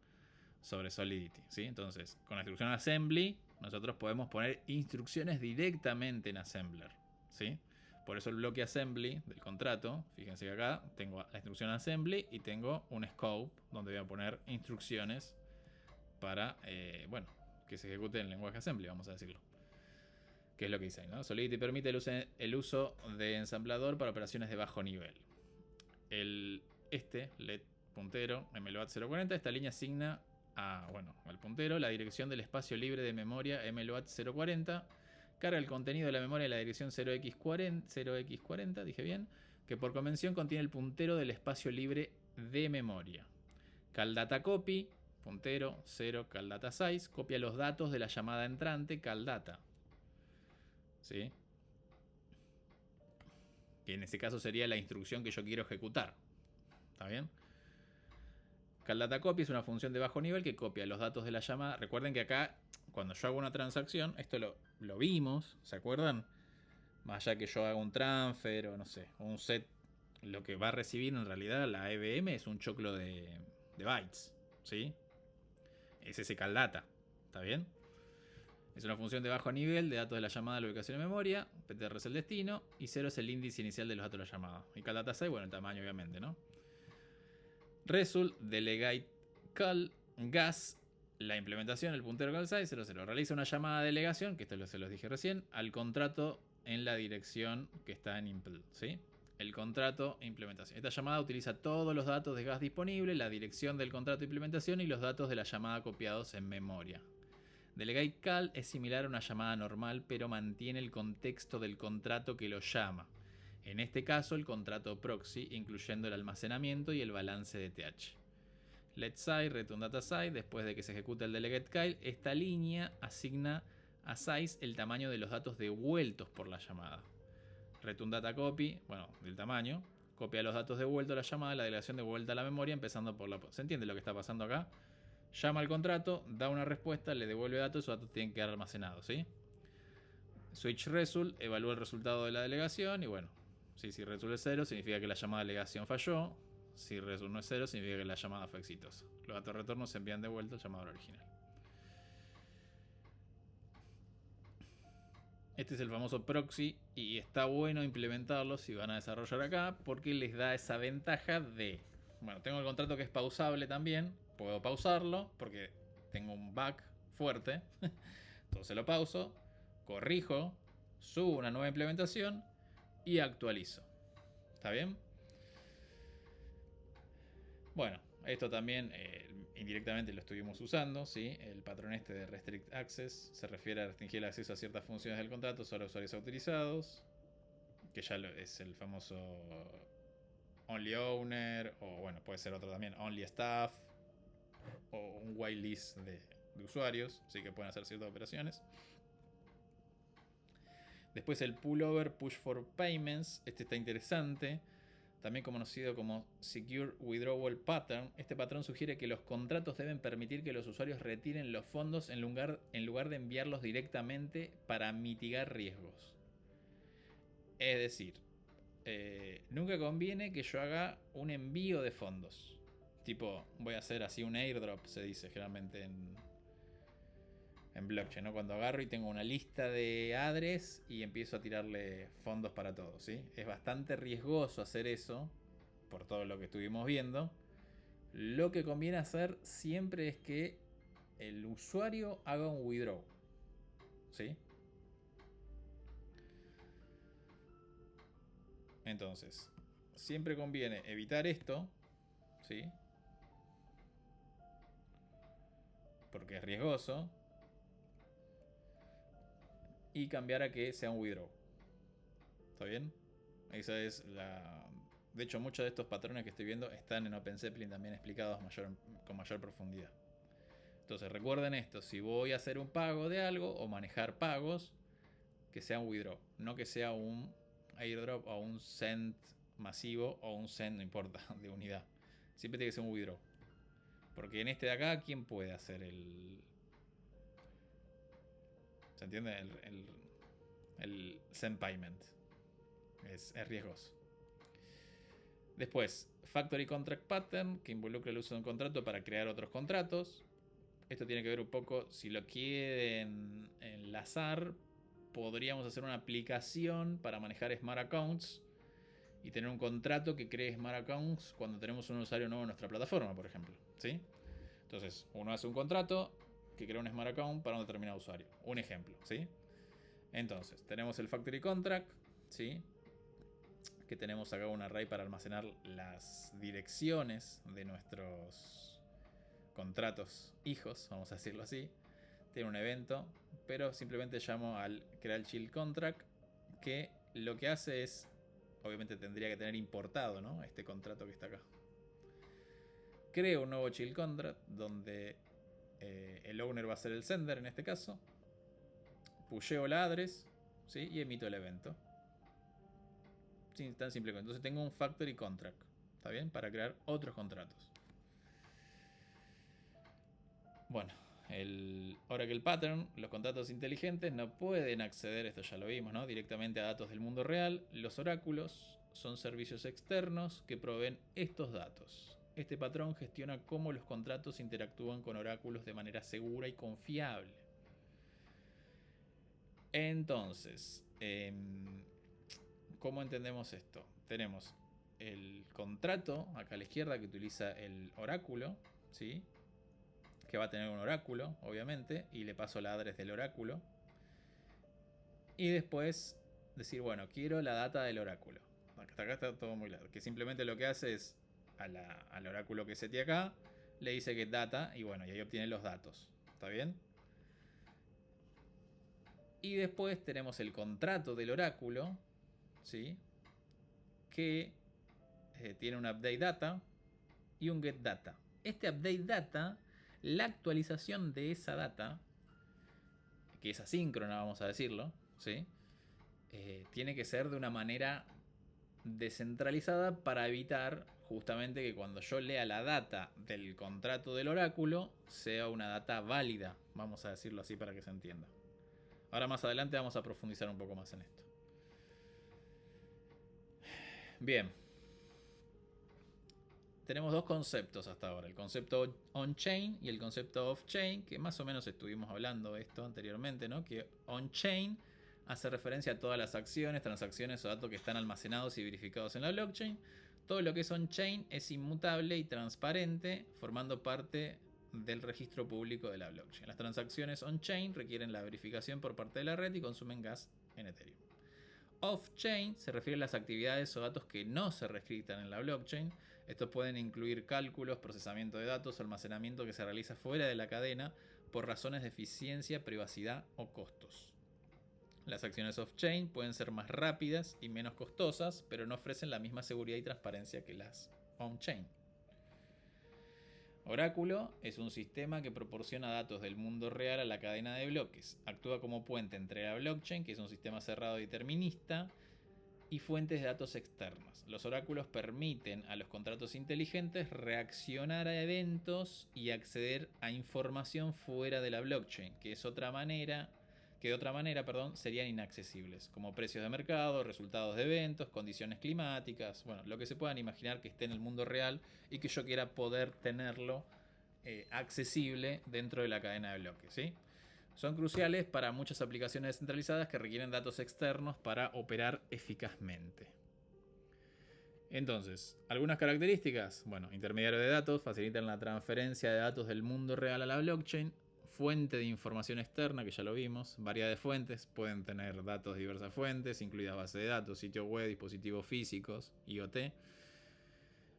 sobre Solidity, ¿sí? Entonces, con la instrucción assembly, nosotros podemos poner instrucciones directamente en assembler, ¿sí? Por eso el bloque assembly del contrato, fíjense que acá tengo la instrucción assembly y tengo un scope donde voy a poner instrucciones para, bueno, que se ejecute en lenguaje assembly, vamos a decirlo. ¿Qué es lo que dice ahí, ¿no? Solidity permite el uso de ensamblador para operaciones de bajo nivel. LED puntero MLOAT 040, esta línea asigna al puntero la dirección del espacio libre de memoria MLOAT 040, carga el contenido de la memoria en la dirección 0x40, dije bien, que por convención contiene el puntero del espacio libre de memoria. Call data copy, puntero 0 call data size, copia los datos de la llamada entrante call data. ¿Sí? Que en ese caso sería la instrucción que yo quiero ejecutar. ¿Está bien? Call data copy es una función de bajo nivel que copia los datos de la llamada. Recuerden que acá, cuando yo hago una transacción, esto lo vimos, ¿se acuerdan? Más allá que yo haga un transfer o no sé, un set, lo que va a recibir en realidad la EVM es un choclo de bytes, ¿sí? Es ese call data, ¿está bien? Es una función de bajo nivel de datos de la llamada a la ubicación de memoria. PTR es el destino. Y 0 es el índice inicial de los datos de la llamada. Y call data size, bueno, el tamaño obviamente, ¿no? Result, delegate call, gas, la implementación, el puntero call size, 00. Realiza una llamada de delegación, que esto se los dije recién, al contrato en la dirección que está en impl, ¿sí? el contrato e implementación. Esta llamada utiliza todos los datos de gas disponibles, la dirección del contrato de implementación y los datos de la llamada copiados en memoria. Delegate call es similar a una llamada normal, pero mantiene el contexto del contrato que lo llama. En este caso, el contrato proxy, incluyendo el almacenamiento y el balance de TH. Let size, return data size, después de que se ejecuta el delegate call, esta línea asigna a size el tamaño de los datos devueltos por la llamada. Return data copy, bueno, del tamaño, copia los datos devueltos a la llamada, la delegación de vuelta a la memoria, empezando por la... ¿Se entiende lo que está pasando acá? Llama al contrato, da una respuesta, le devuelve datos, esos datos tienen que quedar almacenados, ¿sí? Switch result, evalúa el resultado de la delegación y bueno, si result es 0, significa que la llamada de delegación falló. Si result no es 0, significa que la llamada fue exitosa. Los datos de retorno se envían de vuelta al llamador original. Este es el famoso proxy y está bueno implementarlo si van a desarrollar acá porque les da esa ventaja de... Bueno, tengo el contrato que es pausable también. Puedo pausarlo porque tengo un bug fuerte. Entonces lo pauso, corrijo, subo una nueva implementación y actualizo. ¿Está bien? Bueno, esto también indirectamente lo estuvimos usando, ¿sí? El patrón este de Restrict Access se refiere a restringir el acceso a ciertas funciones del contrato solo a usuarios autorizados, que ya es el famoso Only Owner, o bueno, puede ser otro también, Only Staff, o un whitelist de usuarios, así que pueden hacer ciertas operaciones. Después el Pullover Push for Payments, este está interesante. También conocido como Secure Withdrawal Pattern, este patrón sugiere que los contratos deben permitir que los usuarios retiren los fondos en lugar de enviarlos directamente para mitigar riesgos. Es decir, nunca conviene que yo haga un envío de fondos. Tipo, voy a hacer así un airdrop, se dice generalmente en blockchain, ¿no? Cuando agarro y tengo una lista de address y empiezo a tirarle fondos para todos, ¿sí? Es bastante riesgoso hacer eso, por todo lo que estuvimos viendo. Lo que conviene hacer siempre es que el usuario haga un withdraw, ¿sí? Entonces, siempre conviene evitar esto, ¿sí? Porque es riesgoso. Y cambiar a que sea un withdraw. ¿Está bien? Esa es la... De hecho, muchos de estos patrones que estoy viendo están en OpenZeppelin también explicados con mayor profundidad. Entonces, recuerden esto. Si voy a hacer un pago de algo o manejar pagos, que sea un withdraw. No que sea un airdrop o un send masivo o un send, no importa, de unidad. Siempre tiene que ser un withdraw. Porque en este de acá, ¿quién puede hacer el... ¿Se entiende? El send payment. Es riesgoso. Después, Factory Contract Pattern, que involucra el uso de un contrato para crear otros contratos. Esto tiene que ver un poco, si lo quieren enlazar, podríamos hacer una aplicación para manejar Smart Accounts y tener un contrato que cree Smart Accounts cuando tenemos un usuario nuevo en nuestra plataforma, por ejemplo, ¿sí? Entonces, uno hace un contrato que crea un Smart Account para un determinado usuario. Un ejemplo, ¿sí? Entonces, tenemos el Factory Contract, ¿sí? Que tenemos acá un array para almacenar las direcciones de nuestros contratos hijos, vamos a decirlo así. Tiene un evento, pero simplemente llamo al crear el child contract, que lo que hace es, obviamente tendría que tener importado, ¿no? Este contrato que está acá. Creo un nuevo child contract donde el owner va a ser el sender en este caso. Pusheo la address, ¿sí? Y emito el evento. Sí, tan simple. Entonces tengo un factory contract, ¿está bien? Para crear otros contratos. Bueno, el Oracle Pattern, los contratos inteligentes no pueden acceder, esto ya lo vimos, ¿no? Directamente a datos del mundo real. Los oráculos son servicios externos que proveen estos datos. Este patrón gestiona cómo los contratos interactúan con oráculos de manera segura y confiable. Entonces, ¿cómo entendemos esto? Tenemos el contrato acá a la izquierda que utiliza el oráculo, ¿sí? Que va a tener un oráculo, obviamente, y le paso la address del oráculo. Y después decir, bueno, quiero la data del oráculo. hasta acá está todo muy claro. Que simplemente lo que hace es al oráculo que sete acá, le dice get data y bueno, y ahí obtiene los datos. ¿Está bien? Y después tenemos el contrato del oráculo, ¿sí? Que tiene un update data y un get data. Este update data, la actualización de esa data, que es asíncrona, vamos a decirlo, ¿sí? Tiene que ser de una manera descentralizada para evitar justamente que cuando yo lea la data del contrato del oráculo sea una data válida, vamos a decirlo así para que se entienda. Ahora más adelante vamos a profundizar un poco más en esto. Bien. Tenemos dos conceptos hasta ahora, el concepto on-chain y el concepto off-chain, que más o menos estuvimos hablando de esto anteriormente, ¿no? Que on-chain hace referencia a todas las acciones, transacciones o datos que están almacenados y verificados en la blockchain. Todo lo que es on-chain es inmutable y transparente, formando parte del registro público de la blockchain. Las transacciones on-chain requieren la verificación por parte de la red y consumen gas en Ethereum. Off-chain se refiere a las actividades o datos que no se registan en la blockchain. Estos pueden incluir cálculos, procesamiento de datos o almacenamiento que se realiza fuera de la cadena por razones de eficiencia, privacidad o costos. Las acciones off-chain pueden ser más rápidas y menos costosas, pero no ofrecen la misma seguridad y transparencia que las on-chain. Oráculo es un sistema que proporciona datos del mundo real a la cadena de bloques. Actúa como puente entre la blockchain, que es un sistema cerrado y determinista, y fuentes de datos externas. Los oráculos permiten a los contratos inteligentes reaccionar a eventos y acceder a información fuera de la blockchain, que de otra manera serían inaccesibles, como precios de mercado, resultados de eventos, condiciones climáticas, bueno, lo que se puedan imaginar que esté en el mundo real y que yo quiera poder tenerlo accesible dentro de la cadena de bloques, ¿sí? Son cruciales para muchas aplicaciones descentralizadas que requieren datos externos para operar eficazmente. Entonces, algunas características. Bueno, intermediario de datos, facilitan la transferencia de datos del mundo real a la blockchain. Fuente de información externa, que ya lo vimos. Variedad de fuentes, pueden tener datos de diversas fuentes, incluidas bases de datos, sitio web, dispositivos físicos, IoT.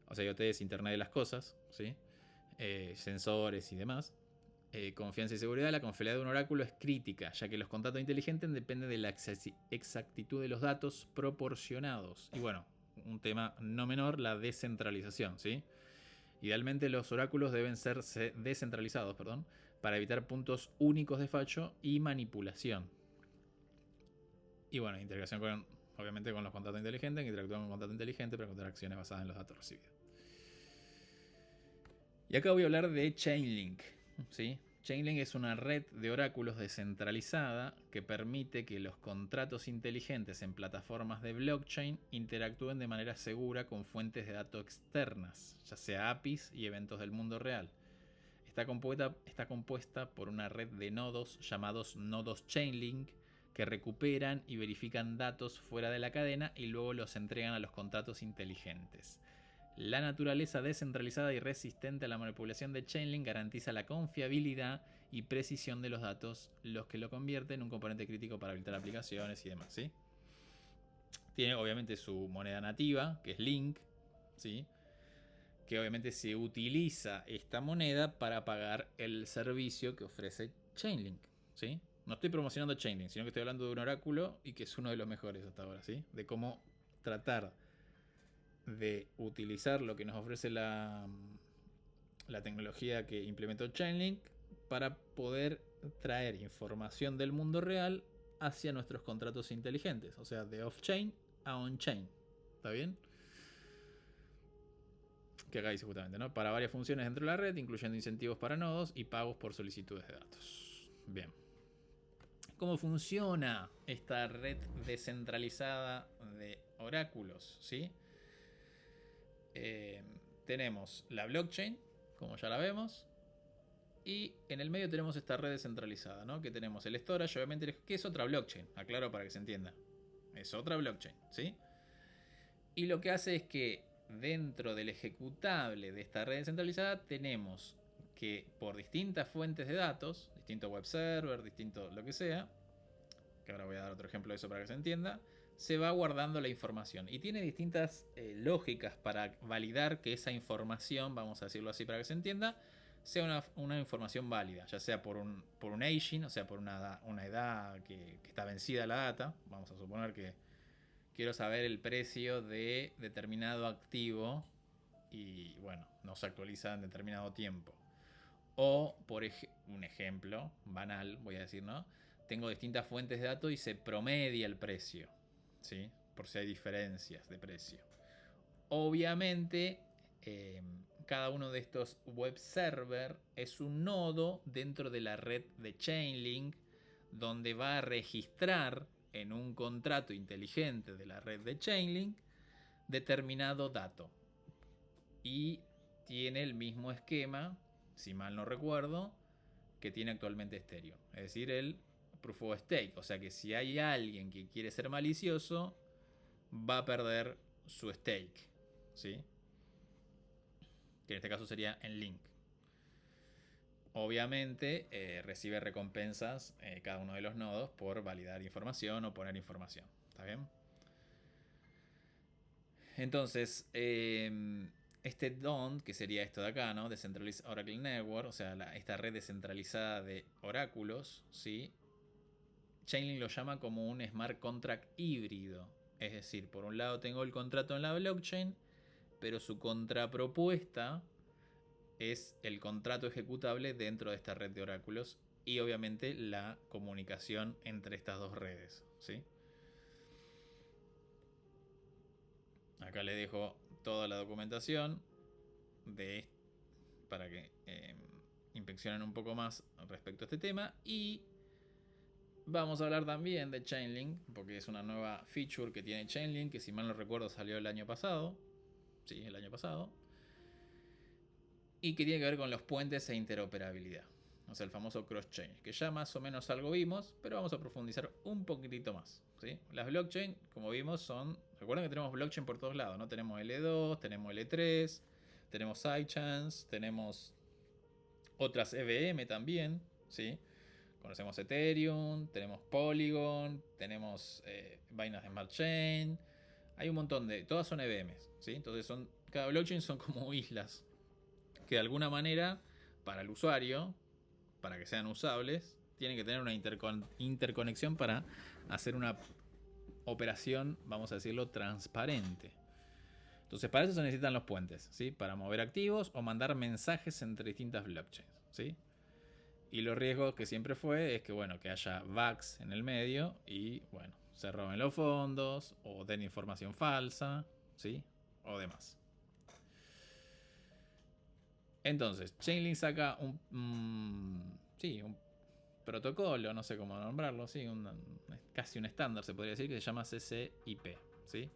O sea, IoT es Internet de las Cosas, ¿sí? Sensores y demás. Confianza y seguridad. La confiabilidad de un oráculo es crítica, ya que los contratos inteligentes dependen de la exactitud de los datos proporcionados. Y bueno, un tema no menor, la descentralización, ¿sí? Idealmente los oráculos deben ser descentralizados, para evitar puntos únicos de fallo y manipulación. Y bueno, integración obviamente con los contratos inteligentes, que interactúan con contratos inteligentes para encontrar acciones basadas en los datos recibidos. Y acá voy a hablar de Chainlink, ¿sí? Chainlink es una red de oráculos descentralizada que permite que los contratos inteligentes en plataformas de blockchain interactúen de manera segura con fuentes de datos externas, ya sea APIs y eventos del mundo real. Está compuesta por una red de nodos llamados nodos Chainlink que recuperan y verifican datos fuera de la cadena y luego los entregan a los contratos inteligentes. La naturaleza descentralizada y resistente a la manipulación de Chainlink garantiza la confiabilidad y precisión de los datos, los que lo convierten en un componente crítico para habilitar aplicaciones y demás, ¿sí? Tiene obviamente su moneda nativa, que es Link, ¿sí? Que obviamente se utiliza esta moneda para pagar el servicio que ofrece Chainlink, ¿sí? No estoy promocionando Chainlink, sino que estoy hablando de un oráculo y que es uno de los mejores hasta ahora, ¿sí? De cómo tratar de utilizar lo que nos ofrece la tecnología que implementó Chainlink para poder traer información del mundo real hacia nuestros contratos inteligentes, o sea, de off-chain a on-chain. ¿Está bien? Que acá dice justamente, ¿no? Para varias funciones dentro de la red, incluyendo incentivos para nodos y pagos por solicitudes de datos. Bien. ¿Cómo funciona esta red descentralizada de oráculos? ¿Sí? Tenemos la blockchain, como ya la vemos, y en el medio tenemos esta red descentralizada, ¿no? Que tenemos el storage, obviamente, que es otra blockchain, aclaro para que se entienda. Es otra blockchain, ¿sí? Y lo que hace es que dentro del ejecutable de esta red descentralizada tenemos que por distintas fuentes de datos, distinto web server, distinto lo que sea, que ahora voy a dar otro ejemplo de eso para que se entienda, se va guardando la información. Y tiene distintas lógicas para validar que esa información, vamos a decirlo así para que se entienda, sea una información válida, ya sea por un aging, o sea, por una edad que está vencida la data. Vamos a suponer que quiero saber el precio de determinado activo y bueno, no se actualiza en determinado tiempo. O, por un ejemplo banal, voy a decir, ¿no? Tengo distintas fuentes de datos y se promedia el precio, ¿sí? Por si hay diferencias de precio. Obviamente, cada uno de estos web server es un nodo dentro de la red de Chainlink, donde va a registrar en un contrato inteligente de la red de Chainlink determinado dato. Y tiene el mismo esquema, si mal no recuerdo, que tiene actualmente Ethereum. Es decir, el Proof of Stake. O sea que si hay alguien que quiere ser malicioso, va a perder su stake, ¿sí? Que en este caso sería en Link. Obviamente recibe recompensas cada uno de los nodos por validar información o poner información. ¿Está bien? Entonces, este DONT, que sería esto de acá, ¿no? Decentralized Oracle Network, o sea, esta red descentralizada de oráculos, ¿sí? Chainlink lo llama como un smart contract híbrido. Es decir, por un lado tengo el contrato en la blockchain, pero su contrapropuesta es el contrato ejecutable dentro de esta red de oráculos y obviamente la comunicación entre estas dos redes, ¿sí? Acá le dejo toda la documentación para que inspeccionen un poco más respecto a este tema. Y vamos a hablar también de Chainlink, porque es una nueva feature que tiene Chainlink, que si mal no recuerdo salió el año pasado. Sí, el año pasado. Y que tiene que ver con los puentes e interoperabilidad. O sea, el famoso cross-chain, que ya más o menos algo vimos, pero vamos a profundizar un poquitito más, ¿sí? Las blockchain, como vimos, recuerden que tenemos blockchain por todos lados, ¿no? Tenemos L2, tenemos L3, tenemos sidechains, tenemos otras EVM también, ¿sí? Conocemos Ethereum, tenemos Polygon, tenemos Binance Smart Chain. Hay un montón todas son EVMs, ¿sí? Entonces cada blockchain son como islas que de alguna manera, para el usuario, para que sean usables, tienen que tener una interconexión para hacer una operación, vamos a decirlo, transparente. Entonces, para eso se necesitan los puentes, ¿sí? Para mover activos o mandar mensajes entre distintas blockchains, ¿sí? Y los riesgos que siempre es que, bueno, que haya bugs en el medio y, bueno, se roben los fondos o den información falsa, ¿sí? O demás. Entonces, Chainlink saca un protocolo, no sé cómo nombrarlo, ¿sí? Casi un estándar, se podría decir, que se llama CCIP, ¿sí?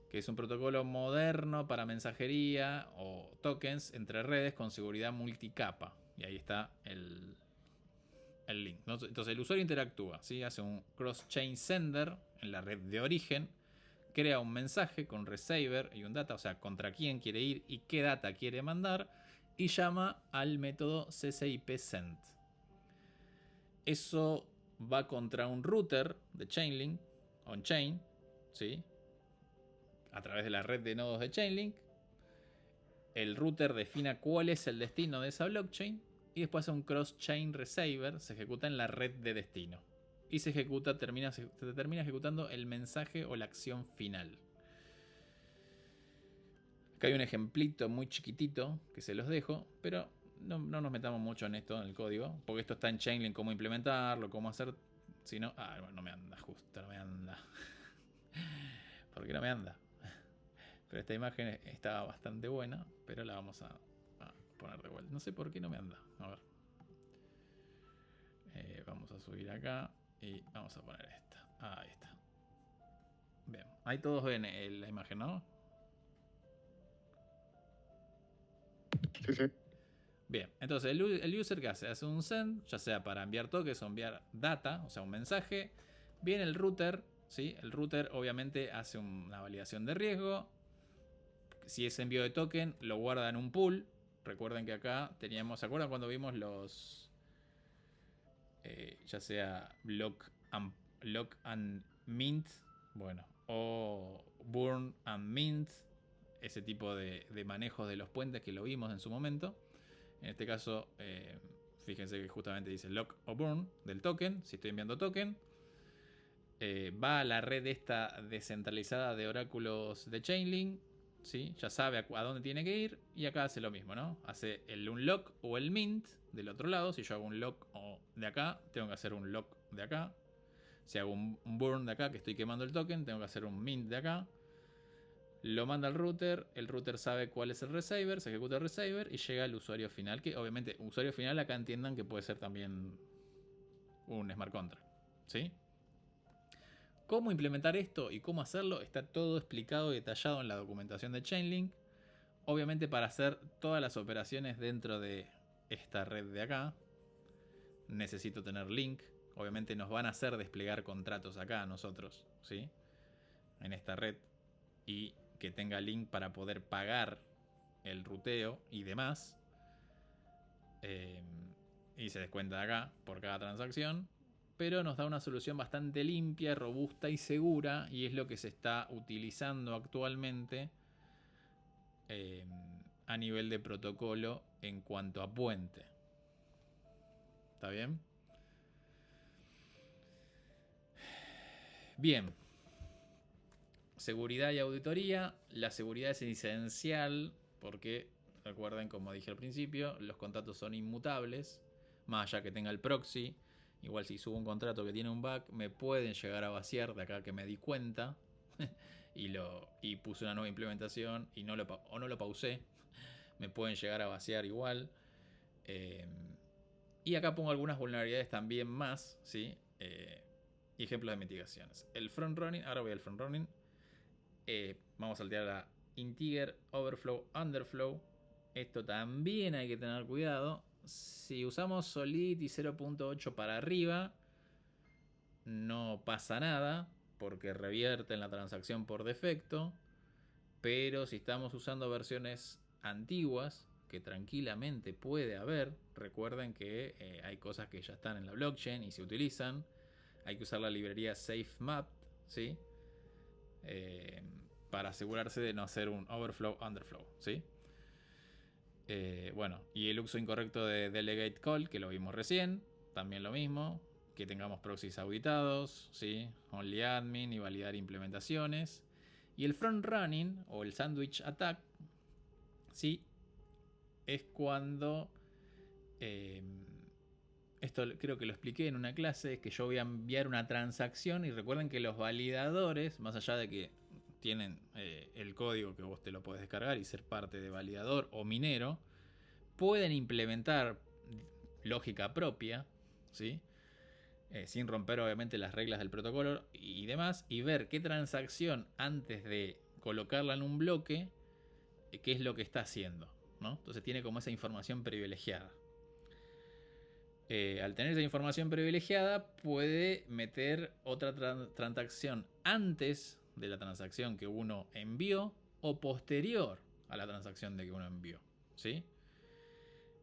Que es un protocolo moderno para mensajería o tokens entre redes con seguridad multicapa. Y ahí está el link, ¿no? Entonces el usuario interactúa, ¿sí? Hace un cross-chain sender en la red de origen, crea un mensaje con receiver y un data, o sea, contra quién quiere ir y qué data quiere mandar, y llama al método CCIP send. Eso va contra un router de Chainlink, on-chain, ¿sí? A través de la red de nodos de Chainlink. El router define cuál es el destino de esa blockchain y después hace un cross-chain receiver, se ejecuta en la red de destino. Y se termina ejecutando el mensaje o la acción final. Acá hay un ejemplito muy chiquitito que se los dejo, pero no nos metamos mucho en esto, en el código, porque esto está en Chainlink, cómo implementarlo, cómo hacer. Si no, bueno, no me anda justo, no me anda. ¿Por qué no me anda? Pero esta imagen está bastante buena, pero la vamos a poner de vuelta. No sé por qué no me anda. A ver. Vamos a subir acá y vamos a poner esta. Ahí está. Bien, ahí todos ven la imagen, ¿no? Sí, sí. Bien, entonces el user que hace un send, ya sea para enviar tokens o enviar data, o sea, un mensaje. Viene el router, ¿sí? El router obviamente hace una validación de riesgo. Si es envío de token, lo guarda en un pool. Recuerden que acá teníamos, ¿se acuerdan cuando vimos los ya sea lock and mint, bueno, o burn and mint, ese tipo de manejos de los puentes que lo vimos en su momento. En este caso, fíjense que justamente dice lock o burn del token. Si estoy enviando token, va a la red esta descentralizada de oráculos de Chainlink, ¿sí? Ya sabe a dónde tiene que ir. Y acá hace lo mismo, ¿no? Hace el unlock o el mint del otro lado. Si yo hago un lock de acá, tengo que hacer un lock de acá. Si hago un burn de acá, que estoy quemando el token, tengo que hacer un mint de acá. Lo manda al router, el router sabe cuál es el receiver, se ejecuta el receiver y llega al usuario final, que obviamente usuario final acá entiendan que puede ser también un smart contract, ¿sí? Cómo implementar esto y cómo hacerlo está todo explicado y detallado en la documentación de Chainlink. Obviamente para hacer todas las operaciones dentro de esta red de acá necesito tener link. Obviamente nos van a hacer desplegar contratos acá a nosotros, ¿sí? En esta red, y que tenga link para poder pagar el ruteo y demás. Y se descuenta de acá por cada transacción. Pero nos da una solución bastante limpia, robusta y segura. Y es lo que se está utilizando actualmente a nivel de protocolo en cuanto a puente. ¿Está bien? Bien. Seguridad y auditoría. La seguridad es esencial porque, recuerden, como dije al principio, los contratos son inmutables. Más allá que tenga el proxy, igual si subo un contrato que tiene un bug, me pueden llegar a vaciar de acá que me di cuenta y puse una nueva implementación y no lo pausé. Me pueden llegar a vaciar igual. Y acá pongo algunas vulnerabilidades también más, ¿sí? Ejemplos de mitigaciones. El front running, ahora voy al front running. Vamos a saltear a integer, overflow, underflow. Esto también hay que tener cuidado. Si usamos Solidity 0.8 para arriba, no pasa nada, porque revierte en la transacción por defecto. Pero si estamos usando versiones antiguas, que tranquilamente puede haber, recuerden que hay cosas que ya están en la blockchain y se utilizan. Hay que usar la librería SafeMap, ¿sí? Para asegurarse de no hacer un overflow, underflow, ¿sí? Bueno, y el uso incorrecto de delegate call, que lo vimos recién, también lo mismo. Que tengamos proxies auditados, ¿sí? Only admin y validar implementaciones. Y el front running o el sandwich attack, ¿sí? Es cuando esto creo que lo expliqué en una clase, es que yo voy a enviar una transacción y recuerden que los validadores, más allá de que tienen el código que vos te lo podés descargar y ser parte de validador o minero, pueden implementar lógica propia, ¿sí? Sin romper obviamente las reglas del protocolo y demás, y ver qué transacción antes de colocarla en un bloque, qué es lo que está haciendo, ¿no? Entonces tiene como esa información privilegiada. Al tener esa información privilegiada puede meter otra transacción antes de la transacción que uno envió o posterior a la transacción de que uno envió, ¿sí?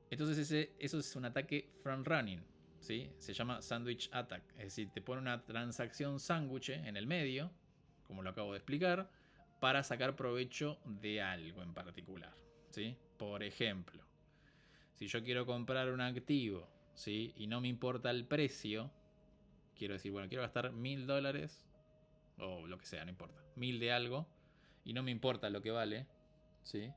Entonces eso es un ataque front running, ¿sí? Se llama sandwich attack, es decir, te pone una transacción sándwich en el medio, como lo acabo de explicar, para sacar provecho de algo en particular, ¿sí? Por ejemplo, si yo quiero comprar un activo, ¿sí? Y no me importa el precio, quiero decir, bueno, quiero gastar $1000 o lo que sea, no importa, 1000 de algo, y no me importa lo que vale, ¿sí?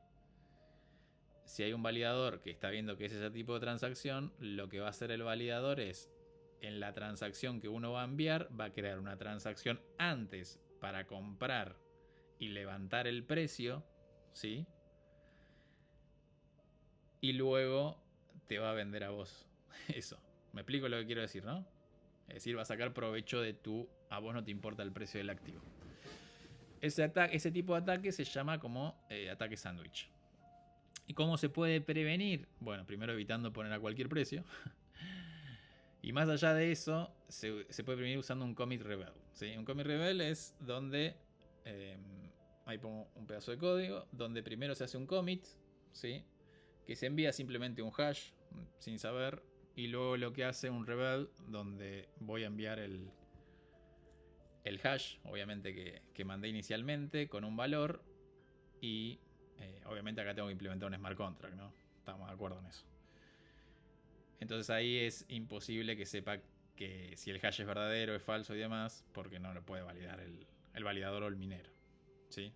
Si hay un validador que está viendo que es ese tipo de transacción, lo que va a hacer el validador es, en la transacción que uno va a enviar, va a crear una transacción antes para comprar y levantar el precio, ¿sí? Y luego te va a vender a vos eso. ¿Me explico lo que quiero decir, no? Es decir, va a sacar provecho de a vos no te importa el precio del activo. Ese tipo de ataque se llama como ataque sándwich. ¿Y cómo se puede prevenir? Bueno, primero evitando poner a cualquier precio. Y más allá de eso, se puede prevenir usando un commit rebel, ¿sí? Un commit rebel es donde ahí pongo un pedazo de código, donde primero se hace un commit, ¿sí? Que se envía simplemente un hash sin saber, y luego lo que hace un rebel, donde voy a enviar el hash, obviamente, que mandé inicialmente con un valor. Y obviamente acá tengo que implementar un smart contract, ¿no? Estamos de acuerdo en eso. Entonces ahí es imposible que sepa que si el hash es verdadero, es falso y demás, porque no lo puede validar el validador o el minero, ¿sí?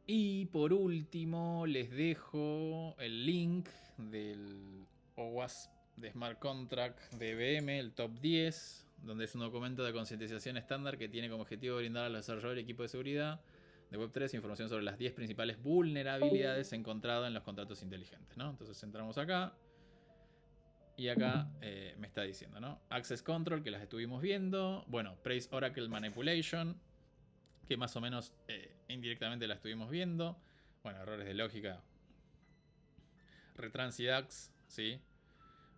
Y por último les dejo el link del OWASP de Smart Contract de IBM, el top 10, donde es un documento de concientización estándar que tiene como objetivo brindar a los desarrolladores y equipos de seguridad de Web3 información sobre las 10 principales vulnerabilidades encontradas en los contratos inteligentes, ¿no? Entonces entramos acá y acá me está diciendo, ¿no? Access Control, que las estuvimos viendo. Bueno, Praise Oracle Manipulation, que más o menos indirectamente la estuvimos viendo. Bueno, errores de lógica. Retransidax, ¿sí?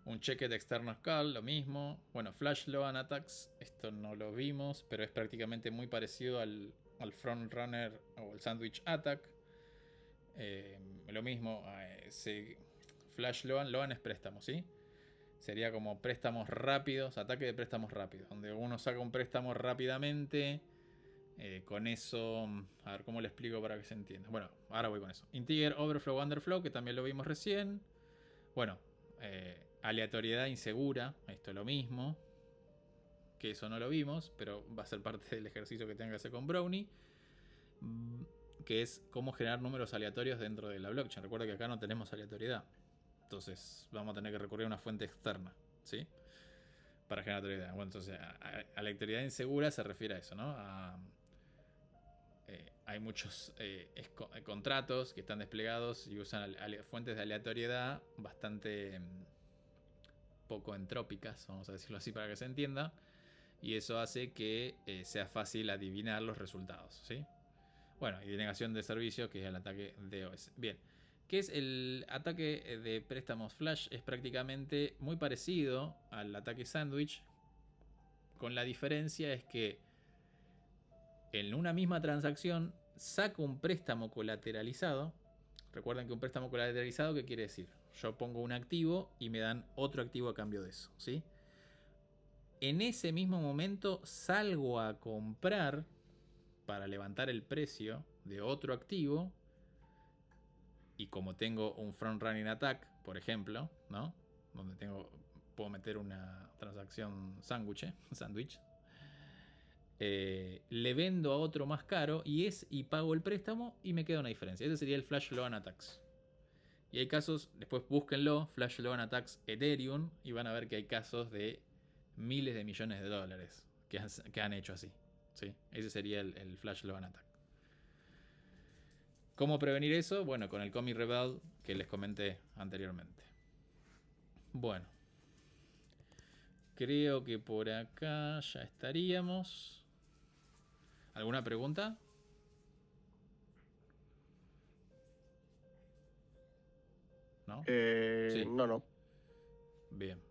Un cheque de external call, lo mismo. Bueno, Flash Loan Attacks, esto no lo vimos, pero es prácticamente muy parecido al Front Runner o el Sandwich Attack. Lo mismo, Flash Loan es préstamo, ¿sí? Sería como préstamos rápidos, ataque de préstamos rápidos, donde uno saca un préstamo rápidamente. Con eso, a ver cómo le explico para que se entienda. Bueno, ahora voy con eso. Integer Overflow Underflow, que también lo vimos recién. Bueno, aleatoriedad insegura, esto es lo mismo. Que eso no lo vimos, pero va a ser parte del ejercicio que tenga que hacer con Brownie. Que es cómo generar números aleatorios dentro de la blockchain. Recuerda que acá no tenemos aleatoriedad. Entonces vamos a tener que recurrir a una fuente externa, ¿sí? Para generar aleatoriedad. Bueno, entonces aleatoriedad insegura se refiere a eso, ¿no? Hay muchos contratos que están desplegados y usan fuentes de aleatoriedad bastante poco entrópicas, vamos a decirlo así para que se entienda. Y eso hace que sea fácil adivinar los resultados, ¿sí? Bueno, y denegación de servicio, que es el ataque DOS. Bien, ¿qué es el ataque de préstamos flash? Es prácticamente muy parecido al ataque sandwich, con la diferencia es que en una misma transacción saco un préstamo colateralizado. Recuerden que un préstamo colateralizado, ¿qué quiere decir? Yo pongo un activo y me dan otro activo a cambio de eso, ¿sí? En ese mismo momento salgo a comprar para levantar el precio de otro activo. Y como tengo un front running attack, por ejemplo, ¿no? Donde puedo meter una transacción sándwich, le vendo a otro más caro y pago el préstamo y me queda una diferencia. Ese sería el Flash Loan Attacks. Y hay casos, después búsquenlo, Flash Loan Attacks Ethereum, y van a ver que hay casos de miles de millones de dólares que han hecho así, ¿sí? Ese sería el Flash Loan Attack. ¿Cómo prevenir eso? Bueno, con el Commit Rebel que les comenté anteriormente. Bueno, creo que por acá ya estaríamos. ¿Alguna pregunta? ¿No? Sí. No. Bien.